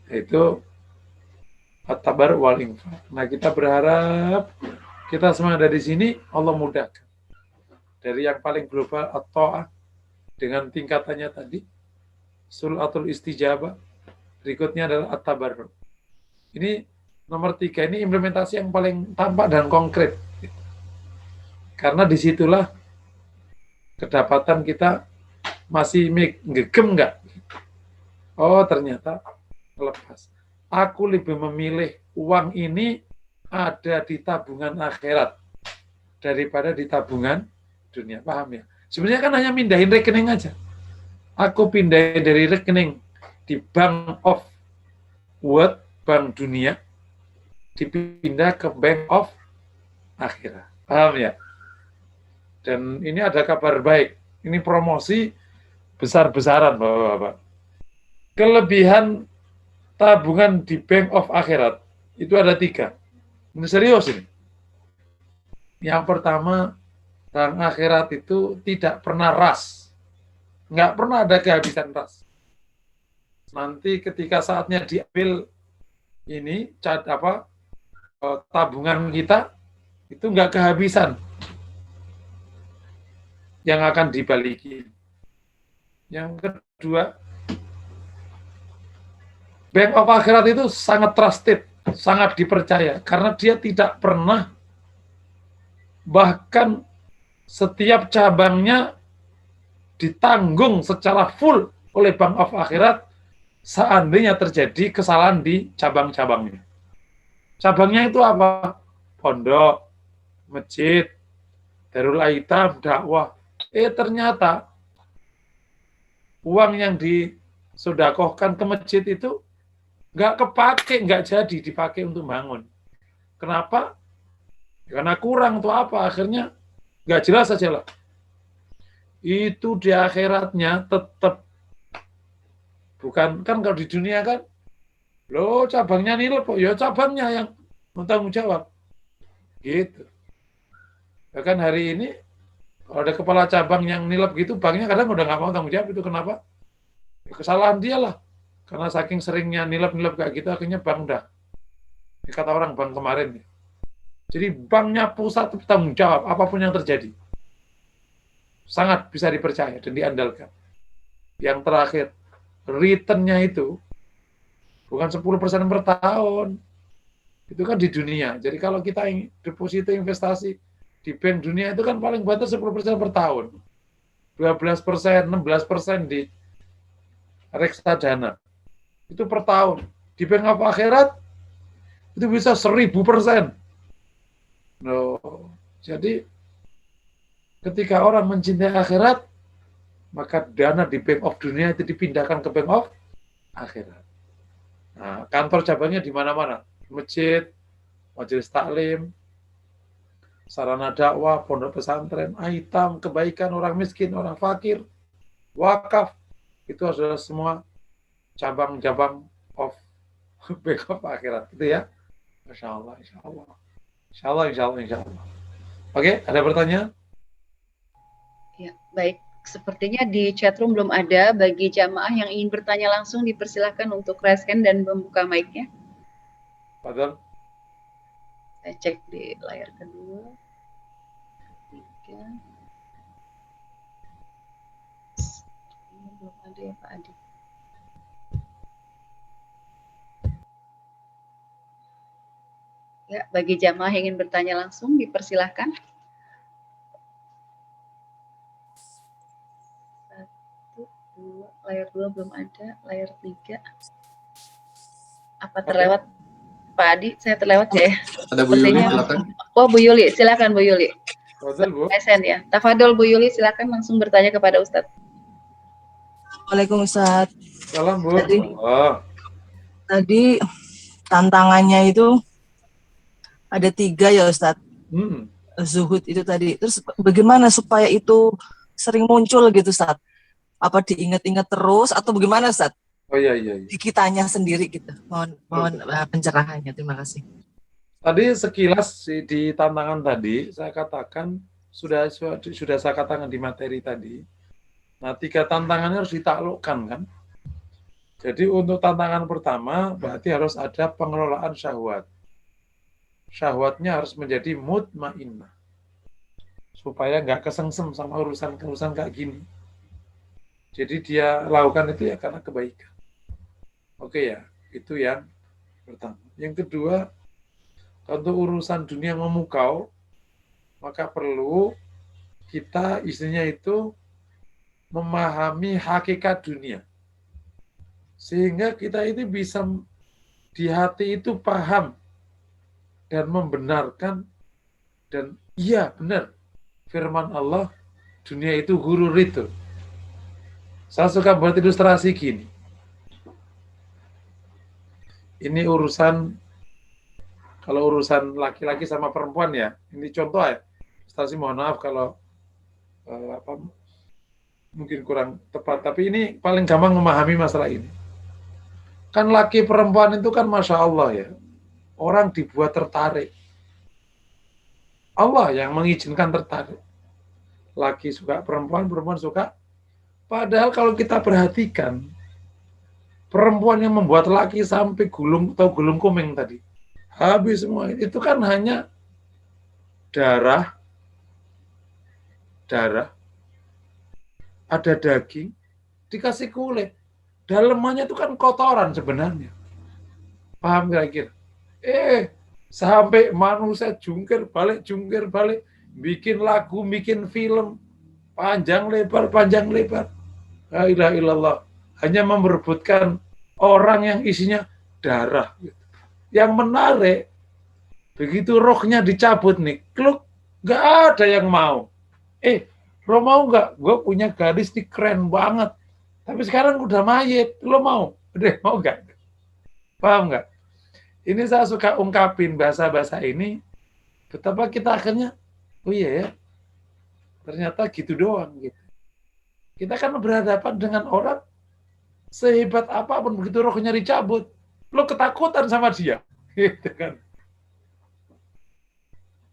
Itu at-tabar wal infaq. Nah, kita berharap kita semua ada di sini, Allah mudahkan. Dari yang paling global, at-ta'ah, dengan tingkatannya tadi, suratul istijabah, berikutnya adalah at-tabar. Ini nomor 3, ini implementasi yang paling tampak dan konkret. Karena disitulah kedapatan kita masih ngegem nggak? Oh ternyata lepas. Aku lebih memilih uang ini ada di tabungan akhirat daripada di tabungan dunia. Paham ya? Sebenarnya kan hanya mindahin rekening aja. Aku pindahin dari rekening di Bank of World, Bank Dunia, dipindah ke Bank of Akhirat. Paham ya? Dan ini ada kabar baik. Ini promosi besar-besaran, Bapak-Bapak. Kelebihan tabungan di Bank of Akhirat itu ada 3. Ini serius ini. Yang pertama, Bank Akhirat itu tidak pernah ras. Nggak pernah ada kehabisan ras. Nanti ketika saatnya diambil ini, tabungan kita, itu nggak kehabisan. Yang akan dibalikin. Yang kedua, Bank of Akhirat itu sangat trusted, sangat dipercaya, karena dia tidak pernah, bahkan setiap cabangnya ditanggung secara full oleh Bank of Akhirat seandainya terjadi kesalahan di cabang-cabangnya. Cabangnya itu apa? Pondok, masjid, Darul Aitam, dakwah. Ternyata uang yang disodakohkan ke masjid itu nggak kepake, nggak jadi dipakai untuk bangun. Kenapa? Karena kurang tuh apa? Akhirnya nggak jelas aja lah. Itu di akhiratnya tetap bukan kan kalau di dunia kan, loh cabangnya nilep, ya cabangnya yang bertanggung jawab. Gitu. Bahkan hari ini kalau ada kepala cabang yang nilep gitu, banknya kadang udah nggak mau tanggung jawab. Itu kenapa? Ya, kesalahan dia lah. Karena saking seringnya nilep-nilep kayak gitu, akhirnya bank udah. Ya, kata orang bank kemarin. Jadi banknya pusat bertanggung jawab, apapun yang terjadi. Sangat bisa dipercaya dan diandalkan. Yang terakhir, return-nya itu bukan 10% per tahun. Itu kan di dunia. Jadi kalau kita deposito investasi di bank dunia itu kan paling batas 10% per tahun. 12%, 16% di reksadana. Itu per tahun. Di Bank of Akhirat itu bisa 1000%. No. Jadi ketika orang mencintai akhirat, maka dana di Bank of Dunia itu dipindahkan ke Bank of Akhirat. Nah, kantor cabangnya di mana-mana, masjid, majelis taklim, sarana dakwah, pondok pesantren, aitam, kebaikan orang miskin, orang fakir, wakaf, itu adalah semua cabang-cabang of Bank of Akhirat, itu ya. Masya Allah, insya Allah. Insya Allah, insya Allah, insya Allah. Oke, ada pertanyaan? Ya, baik. Sepertinya di chatroom belum ada. Bagi jamaah yang ingin bertanya langsung, dipersilahkan untuk raise hand dan membuka mic-nya. Padahal Saya cek di layar kedua. 3. Belum ada ya Pak Adi. Ya, bagi jamaah yang ingin bertanya langsung, dipersilahkan. 1, 2, layar 2 belum ada, layar 3. Apa terlewat Pak Adi? Saya terlewat ya? Ada Bu Yuli, Sepertinya. silakan. Oh, Bu Yuli, silakan Bu Yuli. Padahal, Bu. SN ya. Tafadol Bu Yuli, silakan langsung bertanya kepada Ustadz. Waalaikumsalam Ustaz. Salam, Bu. Tadi- Oh, Tadi tantangannya itu ada 3 ya Ustaz. Zuhud itu tadi. Terus bagaimana supaya itu sering muncul gitu Ustaz? Apa diingat-ingat terus atau bagaimana Ustaz? oh iya, iya, iya. Di kitanya sendiri gitu. Mohon pencerahannya. Terima kasih. Tadi sekilas di tantangan tadi saya katakan sudah saya katakan di materi tadi. Nah, 3 tantangannya harus ditaklukkan kan. Jadi untuk tantangan pertama berarti harus ada pengelolaan syahwat. Syahwatnya harus menjadi mutmainnah. Supaya nggak kesengsem sama urusan-urusan kayak gini. Jadi dia lakukan itu ya karena kebaikan. Oke ya, itu yang pertama. Yang kedua, untuk urusan dunia memukau, maka perlu kita isinya itu memahami hakikat dunia. Sehingga kita itu bisa di hati itu paham dan membenarkan dan iya benar firman Allah, dunia itu ghurur itu. Saya suka buat ilustrasi gini. Ini urusan, kalau urusan laki-laki sama perempuan ya, ini contoh ya. Ilustrasi mohon maaf kalau mungkin kurang tepat, tapi ini paling gampang memahami masalah ini. Kan laki perempuan itu kan Masya Allah ya, orang dibuat tertarik. Allah yang mengizinkan tertarik. Laki suka perempuan, perempuan suka. Padahal kalau kita perhatikan, perempuan yang membuat laki sampai gulung kuming tadi, habis semua itu kan hanya darah, ada daging, dikasih kulit. Dalemannya itu kan kotoran sebenarnya. Paham kira-kira? Sampai manusia jungkir balik, bikin lagu, bikin film, panjang lebar. La ilaha illallah. Hanya memperebutkan orang yang isinya darah. Yang menarik, begitu rohnya dicabut nih, kluk, nggak ada yang mau. Lo mau nggak? Gue punya gadis nih keren banget. Tapi sekarang udah mayit, lo mau? Udah mau nggak? Paham nggak? Ini saya suka ungkapin bahasa-bahasa ini, betapa kita akhirnya, oh iya ya, ternyata gitu doang. Gitu. Kita kan berhadapan dengan orang, sehebat apapun, begitu rohnya dicabut, lo ketakutan sama dia. Gitu kan.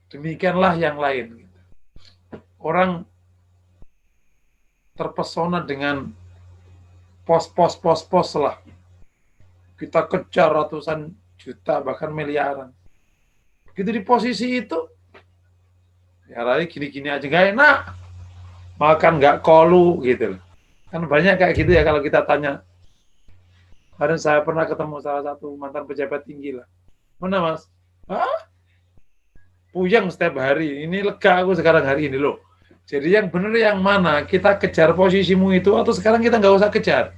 Demikianlah yang lain. Gitu. Orang terpesona dengan pos lah. Kita kejar ratusan juta, bahkan miliaran. Begitu di posisi itu, ya lari gini-gini aja nggak enak. Makan nggak kolu, gitu. Kan banyak kayak gitu ya kalau kita tanya. Kemarin saya pernah ketemu salah satu mantan pejabat tinggi lah. Mana mas? Puyeng setiap hari. Ini lega aku sekarang hari ini loh. Jadi yang benar yang mana? Kita kejar posisimu itu atau sekarang kita nggak usah kejar?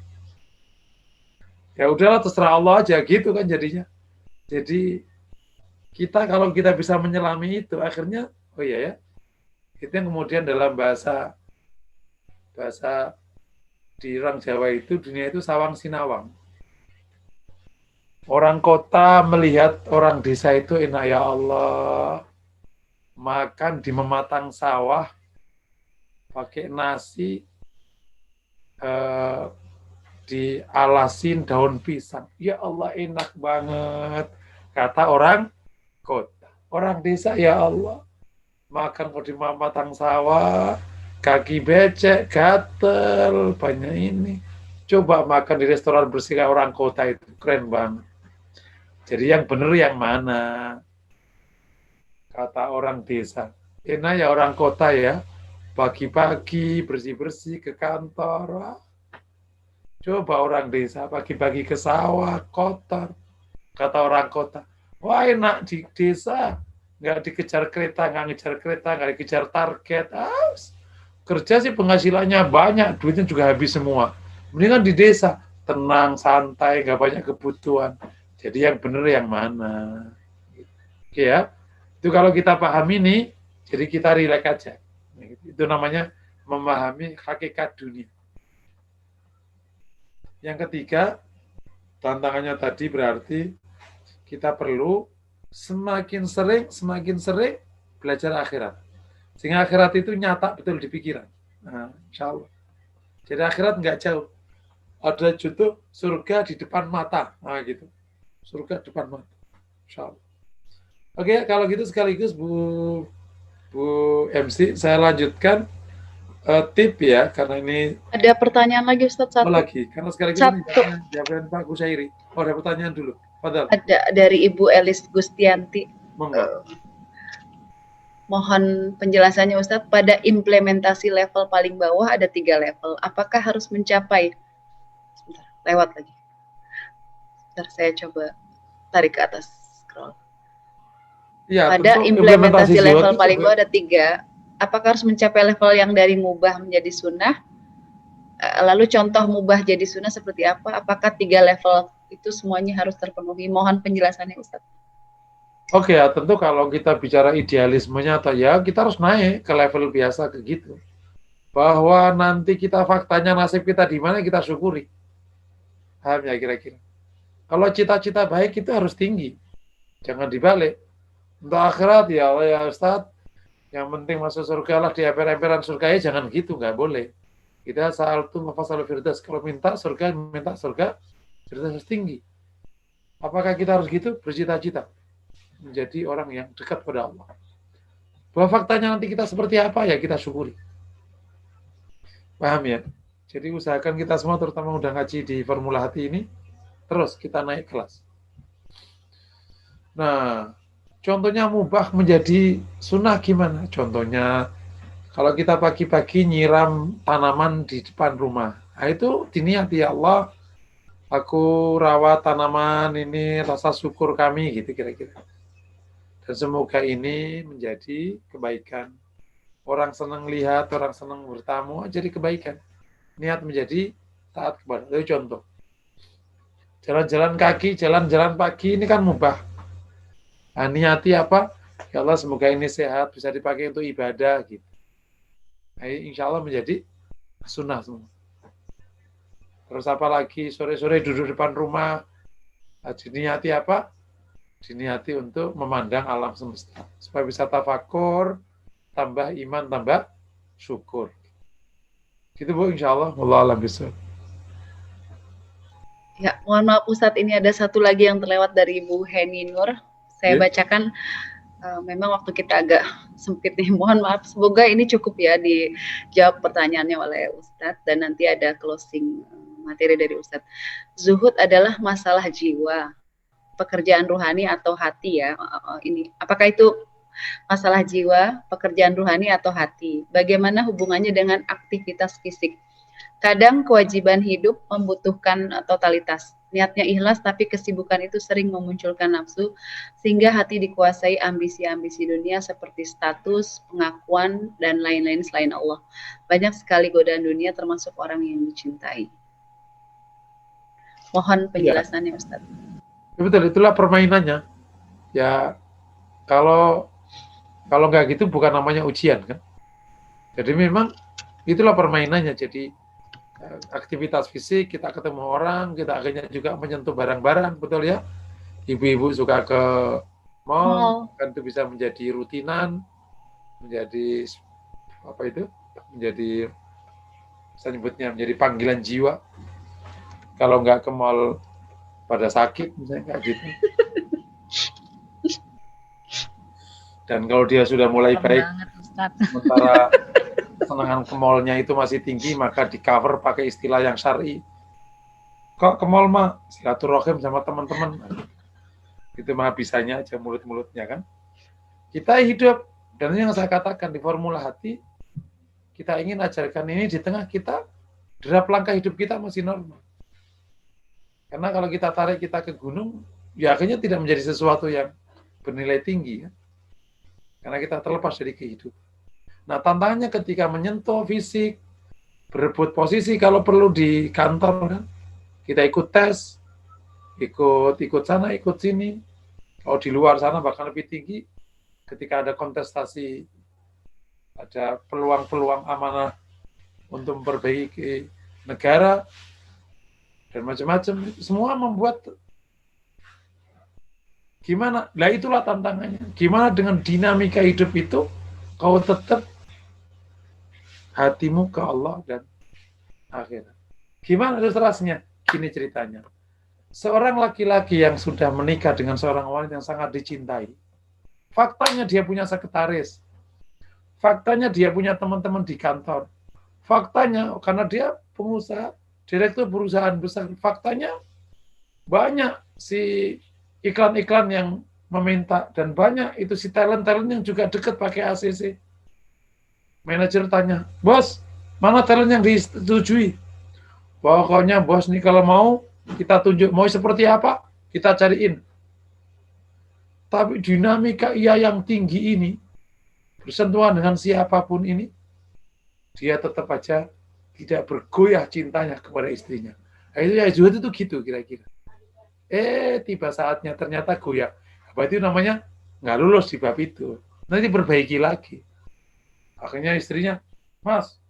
Ya udahlah terserah Allah aja gitu kan jadinya. Jadi kita kalau kita bisa menyelami itu akhirnya oh iya ya. Itu yang kemudian dalam bahasa di orang Jawa itu dunia itu sawang sinawang. Orang kota melihat orang desa itu enak, ya Allah, makan di mematang sawah, pakai nasi, dialasin daun pisang. Ya Allah, enak banget, kata orang kota. Orang desa, ya Allah, makan kok di mematang sawah, kaki becek, gatel, banyak ini. Coba makan di restoran bersih kayak orang kota itu, keren banget. Jadi yang benar yang mana? Kata orang desa. Enak ya orang kota ya, pagi-pagi bersih-bersih ke kantor. Wah. Coba orang desa pagi-pagi ke sawah, kotor. Kata orang kota, wah enak di desa. Nggak dikejar kereta, nggak dikejar target. Kerja sih penghasilannya banyak, duitnya juga habis semua. Mendingan di desa, tenang, santai, nggak banyak kebutuhan. Jadi yang benar yang mana? Oke ya, itu kalau kita paham ini, jadi kita rileks aja. Itu namanya memahami hakikat dunia. Yang ketiga, tantangannya tadi berarti kita perlu semakin sering belajar akhirat. Sehingga akhirat itu nyata betul di pikiran. Nah, insya Allah. Jadi akhirat nggak jauh. Ada judul surga di depan mata. Nah, gitu. Surga depan mata. Insya Allah. Oke, kalau gitu sekaligus Bu MC, saya lanjutkan tip ya, karena ini Ada pertanyaan lagi Ustadz satu. lagi, karena sekaligus ini jawaban Pak Kusyairi. Oh, ada pertanyaan dulu. Padahal. Ada dari Ibu Elis Gustianti. Monggo. Mohon penjelasannya Ustadz, pada implementasi level paling bawah ada 3 level. Apakah harus mencapai? Sebentar, lewat lagi. Sebentar, saya coba tarik ke atas scroll. Ya, pada implementasi level paling bawah ada 3. Apakah harus mencapai level yang dari mubah menjadi sunnah? Lalu contoh mubah jadi sunnah seperti apa? Apakah 3 level itu semuanya harus terpenuhi? Mohon penjelasannya Ustadz. Oke ya, tentu kalau kita bicara idealismenya atau ya, kita harus naik ke level biasa ke gitu. Bahwa nanti kita faktanya nasib kita di mana kita syukuri. Paham ya kira-kira? Kalau cita-cita baik itu harus tinggi. Jangan dibalik. Untuk akhirat ya Allah ya Ustadz, yang penting masuk surga lah, di emper-emperan surga ya, jangan gitu, nggak boleh. Kita saal tuh mafasalul firdaus, kalau minta surga firdaus harus tinggi. Apakah kita harus gitu? Bercita-cita menjadi orang yang dekat pada Allah. Bahwa faktanya nanti kita seperti apa ya kita syukuri. Paham ya? Jadi usahakan kita semua, terutama udah ngaji di Formula Hati ini, terus kita naik kelas. Nah, contohnya mubah menjadi sunnah gimana? Contohnya, kalau kita pagi-pagi nyiram tanaman di depan rumah, nah itu diniati, ya Allah, aku rawat tanaman ini, rasa syukur kami, gitu kira-kira. Dan semoga ini menjadi kebaikan. Orang senang lihat, orang senang bertamu, jadi kebaikan. Niat menjadi taat kepada. Itu contoh. Jalan-jalan kaki, jalan-jalan pagi, ini kan mubah. Nah, niati apa? Ya Allah, semoga ini sehat, bisa dipakai untuk ibadah gitu. Nah, insya Allah menjadi sunnah semua. Terus apa lagi? Sore-sore duduk depan rumah, nah, diniati apa? Diniati untuk memandang alam semesta. Supaya bisa tafakur, tambah iman, tambah syukur. Gitu Bu, insya Allah. Wallahu a'lam bishawab. Ya, mohon maaf Ustadz, ini ada satu lagi yang terlewat dari Ibu Heni Nur. Saya bacakan, memang waktu kita agak sempit nih, mohon maaf. Semoga ini cukup ya dijawab pertanyaannya oleh Ustadz, dan nanti ada closing materi dari Ustadz. Zuhud adalah masalah jiwa, pekerjaan ruhani atau hati ya. Ini apakah itu masalah jiwa, pekerjaan ruhani atau hati? Bagaimana hubungannya dengan aktivitas fisik? Kadang kewajiban hidup membutuhkan totalitas. Niatnya ikhlas, tapi kesibukan itu sering memunculkan nafsu, sehingga hati dikuasai ambisi-ambisi dunia seperti status, pengakuan, dan lain-lain selain Allah. Banyak sekali godaan dunia, termasuk orang yang dicintai. Mohon penjelasannya, Ustaz. Ya, betul, itulah permainannya. Ya, kalau nggak gitu bukan namanya ujian kan. Jadi memang itulah permainannya. Jadi aktivitas fisik, kita ketemu orang, kita akhirnya juga menyentuh barang-barang, betul ya? Ibu-ibu suka ke mall, kan itu bisa menjadi rutinan, menjadi apa itu? Menjadi, saya nyebutnya menjadi panggilan jiwa. Kalau nggak ke mall pada sakit, misalnya kayak gitu. Dan kalau dia sudah mulai baik, sementara kesenangan ke mallnya itu masih tinggi, maka di cover pakai istilah yang syar'i. Kok ke mall mah silaturahim sama teman-teman. Itu mah bisanya aja mulut-mulutnya kan. Kita hidup, dan yang saya katakan di formula hati, kita ingin ajarkan ini di tengah kita, derap langkah hidup kita masih normal. Karena kalau kita tarik kita ke gunung, ya akhirnya tidak menjadi sesuatu yang bernilai tinggi. Ya? Karena kita terlepas dari kehidupan. Nah, tantangannya ketika menyentuh fisik, berebut posisi kalau perlu di kantor kan, kita ikut tes, ikut sana, ikut sini. Kalau di luar sana bahkan lebih tinggi, ketika ada kontestasi, ada peluang-peluang amanah untuk memperbaiki negara dan macam-macam, semua membuat gimana? Lah itulah tantangannya. Gimana dengan dinamika hidup itu kau tetap hatimu ke Allah dan akhirat. Gimana ilustrasinya? Gini ceritanya. Seorang laki-laki yang sudah menikah dengan seorang wanita yang sangat dicintai, faktanya dia punya sekretaris, faktanya dia punya teman-teman di kantor, faktanya karena dia pengusaha, direktur perusahaan besar, faktanya banyak si iklan-iklan yang meminta, dan banyak itu si talent-talent yang juga dekat pakai ACC. Manajer tanya, bos, mana talent yang disetujui? Pokoknya bos nih kalau mau, kita tunjuk, mau seperti apa, kita cariin. Tapi dinamika ia yang tinggi ini, bersentuhan dengan siapapun ini, dia tetap aja tidak bergoyah cintanya kepada istrinya. Nah, itu ya zuhud itu gitu kira-kira. Tiba saatnya ternyata goyah. Berarti namanya nggak lulus di bab itu. Nanti perbaiki lagi. Akhirnya istrinya, Mas,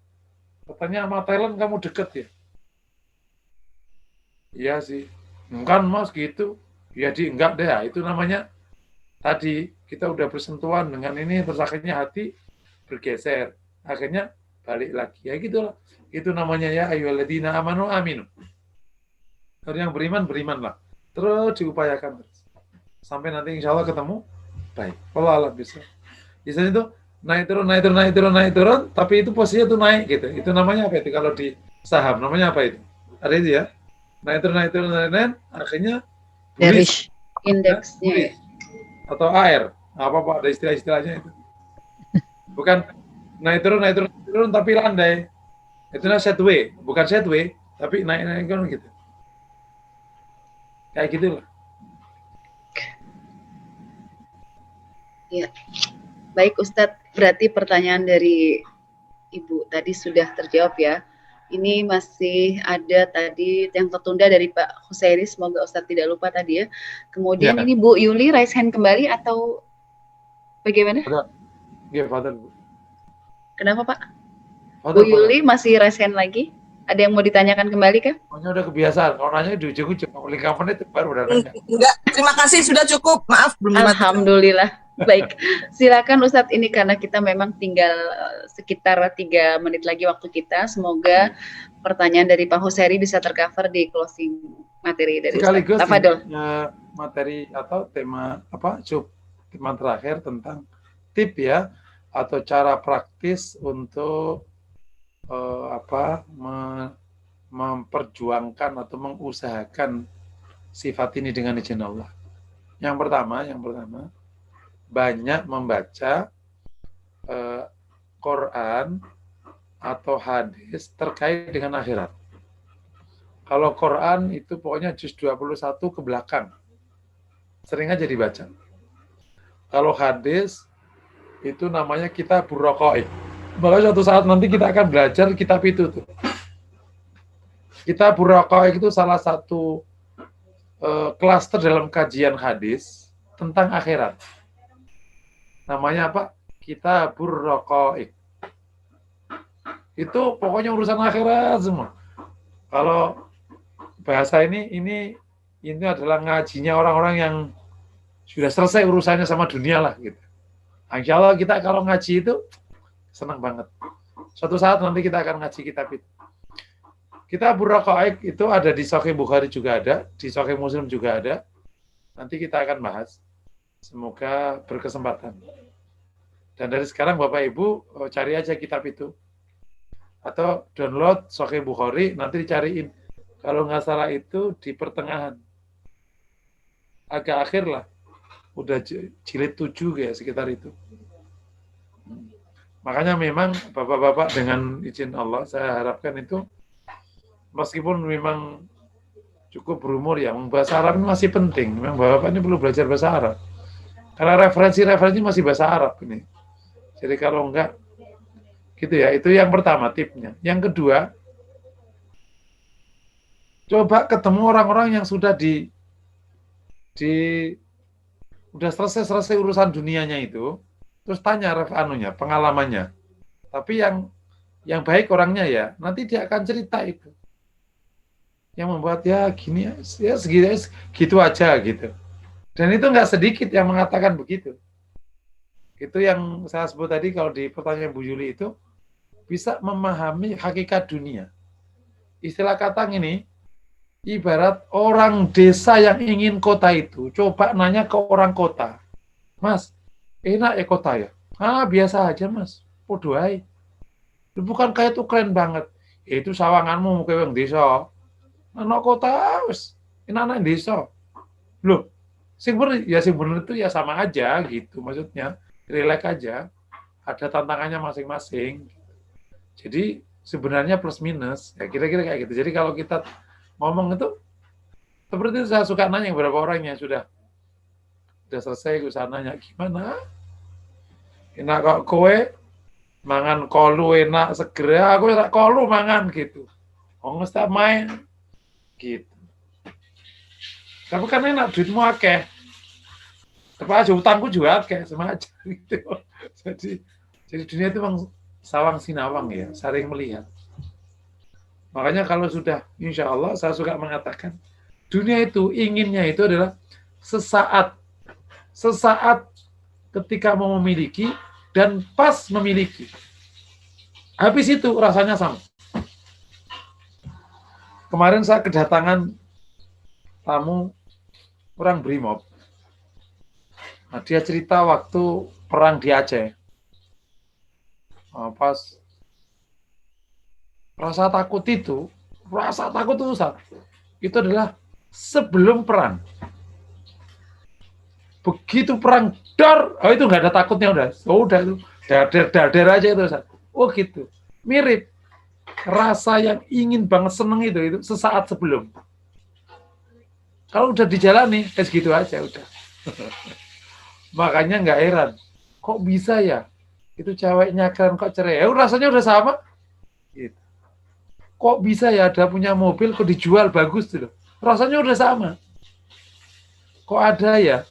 katanya sama Thailand kamu deket ya? Iya sih. Enggak Mas gitu. Ya enggak deh. Itu namanya tadi kita udah bersentuhan dengan ini, terus akhirnya hati bergeser. Akhirnya balik lagi. Ya gitulah. Itu namanya ya ayyuhalladzina amanu aminu. Kalau yang beriman, berimanlah. Terus diupayakan terus. Sampai nanti insya Allah ketemu baik. Kalau Allah bisa. Biasanya itu naik turun, tapi itu posisinya tuh naik gitu. Itu namanya apa itu? Kalau di saham namanya apa itu? Ada itu ya. Naik turun, akhirnya bearish indeksnya. Atau AR. Apa ada istilah-istilahnya itu. Bukan naik turun tapi landai. Itu namanya sideways, bukan sideways, tapi naik kan gitu. Kayak gitulah. Ya, baik Ustadz. Berarti pertanyaan dari Ibu tadi sudah terjawab ya. Ini masih ada tadi yang tertunda dari Pak Husairi. Semoga Ustadz tidak lupa tadi ya. Kemudian ini Bu Yuli raise hand kembali atau bagaimana? Iya, Fadal, Bu. Kenapa Pak? Fadal, Bu Yuli masih raise hand lagi? Ada yang mau ditanyakan kembali kah? Pokoknya udah kebiasaan. Kalau nanya di ujung-ujung, kapan itu baru udah nanya. Enggak, terima kasih sudah cukup. Maaf belum. Alhamdulillah. Baik, silakan Ustadz, ini karena kita memang tinggal sekitar 3 menit lagi waktu kita. Semoga pertanyaan dari Pak Husairi bisa tercover di closing materi dari sekaligus Tafadol. Materi atau tema tema terakhir tentang tip ya atau cara praktis untuk memperjuangkan atau mengusahakan sifat ini dengan izin Allah. Yang pertama banyak membaca Quran atau hadis terkait dengan akhirat. Kalau Quran itu pokoknya juz 21 ke belakang. Sering aja dibaca. Kalau hadis itu namanya kitabur raqaiq. Maka suatu saat nanti kita akan belajar kitab itu tuh. Kitabur raqaiq itu salah satu klaster dalam kajian hadis tentang akhirat. Namanya apa? Kitabur raqaiq. Itu pokoknya urusan akhirat semua. Kalau bahasa ini adalah ngajinya orang-orang yang sudah selesai urusannya sama dunia lah gitu. Insya Allah kita kalau ngaji itu senang banget. Suatu saat nanti kita akan ngaji kitab itu. Kitab Ar-Raqaiq itu ada di Sahih Bukhari juga ada, di Sahih Muslim juga ada. Nanti kita akan bahas. Semoga berkesempatan. Dan dari sekarang Bapak Ibu cari aja kitab itu. Atau download Sahih Bukhari, nanti dicariin. Kalau nggak salah itu di pertengahan. Agak akhir lah. Udah jilid 7 kayak sekitar itu. Makanya memang Bapak-bapak dengan izin Allah, saya harapkan itu meskipun memang cukup berumur ya, bahasa Arab ini masih penting. Memang Bapak ini perlu belajar bahasa Arab. Karena referensi masih bahasa Arab ini. Jadi kalau enggak, gitu ya, itu yang pertama tipnya. Yang kedua, coba ketemu orang-orang yang sudah udah selesai urusan dunianya itu, terus tanya pengalamannya. Tapi yang baik orangnya ya, nanti dia akan cerita itu. Yang membuat ya gini ya segitu aja gitu. Dan itu nggak sedikit yang mengatakan begitu. Itu yang saya sebut tadi kalau di pertanyaan Bu Yuli itu bisa memahami hakikat dunia. Istilah kata ini ibarat orang desa yang ingin kota itu, coba nanya ke orang kota. Mas, enak ya kota ya? Biasa aja mas, podo ae. Bukan kayak itu keren banget. Itu sawanganmu kayak yang desa. Anak kota wis enak desa. Loh, sing bener itu ya sama aja gitu maksudnya. Relax aja. Ada tantangannya masing-masing. Jadi sebenarnya plus minus ya kira-kira kayak gitu. Jadi kalau kita ngomong itu seperti itu, saya suka nanya beberapa orang yang sudah selesai gue nanya gimana? Enak kok kowe mangan kolu enak segera aku enak kolu mangan gitu. Wong tak main gitu. Tapi kan enak duitmu akeh. Tapi aja utangku juga akeh sama aja gitu. Jadi dunia itu memang sawang sinawang ya, saling melihat. Makanya kalau sudah insya Allah saya suka mengatakan dunia itu inginnya itu adalah sesaat ketika mau memiliki dan pas memiliki. Habis itu rasanya sama. Kemarin saya kedatangan tamu orang Brimob. Nah, dia cerita waktu perang di Aceh. Pas rasa takut itu Ustaz, itu adalah sebelum perang. Begitu perang itu nggak ada takutnya udah itu dar aja itu Ustaz. Oh gitu, mirip rasa yang ingin banget seneng itu sesaat sebelum. Kalau udah dijalani, segitu aja udah. Makanya nggak heran, kok bisa ya? Itu ceweknya keren kok cerai. Rasanya udah sama. Gitu. Kok bisa ya ada punya mobil kok dijual bagus tuh. Rasanya udah sama. Kok ada ya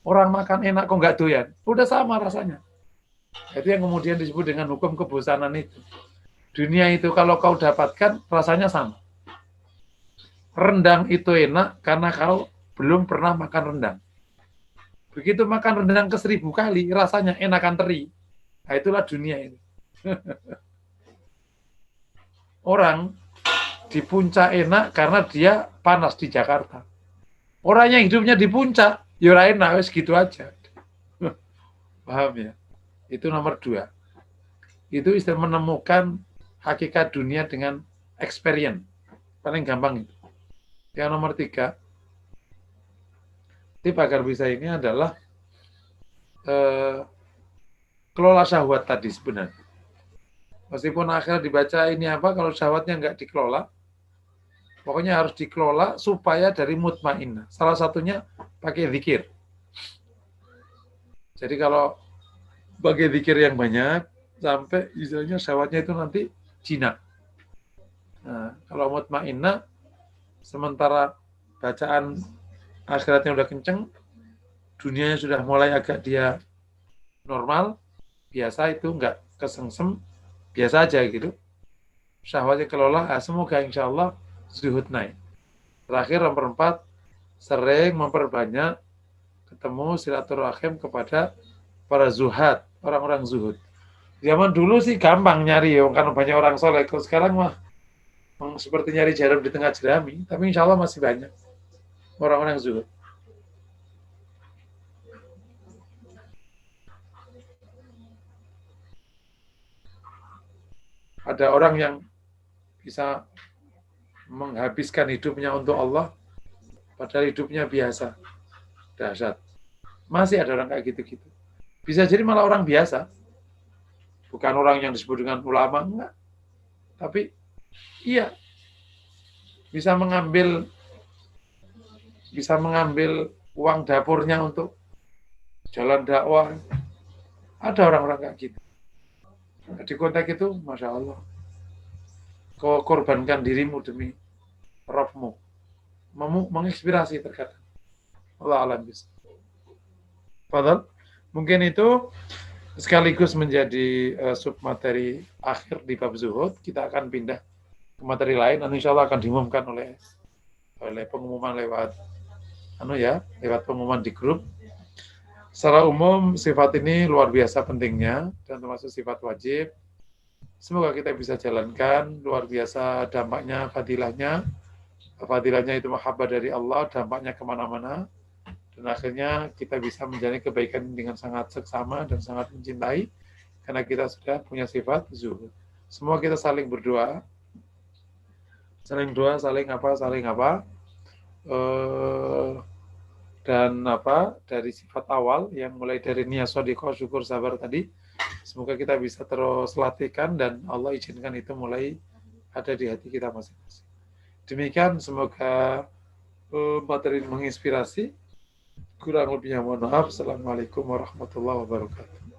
orang makan enak kok nggak doyan. Udah sama rasanya. Itu yang kemudian disebut dengan hukum kebosanan itu. Dunia itu kalau kau dapatkan rasanya sama. Rendang itu enak karena kau belum pernah makan rendang. Begitu makan rendang ke 1000 kali, rasanya enakan teri. Nah, itulah dunia ini. Orang di puncak enak karena dia panas di Jakarta. Orang yang hidupnya di puncak, ya enak, wis gitu aja. Paham ya? Itu nomor 2. Itu istilah menemukan hakikat dunia dengan experience. Paling gampang itu. Yang nomor 3, tip agar bisa ini adalah kelola syahwat tadi sebenarnya. Meskipun akhirnya dibaca ini apa, kalau syahwatnya nggak dikelola, pokoknya harus dikelola supaya dari mutmainnah. Salah satunya pakai zikir. Jadi kalau pakai zikir yang banyak, sampai istilahnya syahwatnya itu nanti jinak. Nah, kalau mutmainnah, sementara bacaan akhiratnya udah kenceng, dunianya sudah mulai agak dia normal, biasa itu nggak kesengsem, biasa aja gitu. Syahwatnya kelola, semoga insya Allah zuhud naik. Terakhir nomor 4, sering memperbanyak ketemu silaturahim kepada para zuhad, orang-orang zuhud. Zaman dulu sih gampang nyari ya, karena banyak orang soleh. Kalau sekarang mah seperti nyari jarum di tengah jerami, tapi insya Allah masih banyak orang-orang zuhud. Ada orang yang bisa menghabiskan hidupnya untuk Allah, padahal hidupnya biasa. Dahsyat. Masih ada orang kayak gitu-gitu. Bisa jadi malah orang biasa. Bukan orang yang disebut dengan ulama, enggak. Tapi, iya. Bisa mengambil uang dapurnya untuk jalan dakwah. Ada orang-orang kayak gitu. Di kontak itu, Masya Allah. Kau korbankan dirimu demi Rabbmu. Menginspirasi terkadang. Allah alam bisa. Padahal mungkin itu sekaligus menjadi submateri akhir di bab zuhud. Kita akan pindah ke materi lain. Dan insya Allah akan diumumkan oleh pengumuman lewat pengumuman di grup. Secara umum sifat ini luar biasa pentingnya dan termasuk sifat wajib. Semoga kita bisa jalankan, luar biasa dampaknya, fadilahnya. Fadilahnya itu mahabbah dari Allah, dampaknya kemana-mana. Dan akhirnya kita bisa menjalani kebaikan dengan sangat seksama dan sangat mencintai. Karena kita sudah punya sifat zuhud. Semua kita saling berdoa. Saling doa, saling apa. Dan dari sifat awal yang mulai dari niat shodiqah, syukur, sabar tadi, semoga kita bisa terus latihkan dan Allah izinkan itu mulai ada di hati kita masing-masing. Demikian, semoga materi menginspirasi. Kurang lebihnya mohon maaf. Assalamualaikum warahmatullahi wabarakatuh.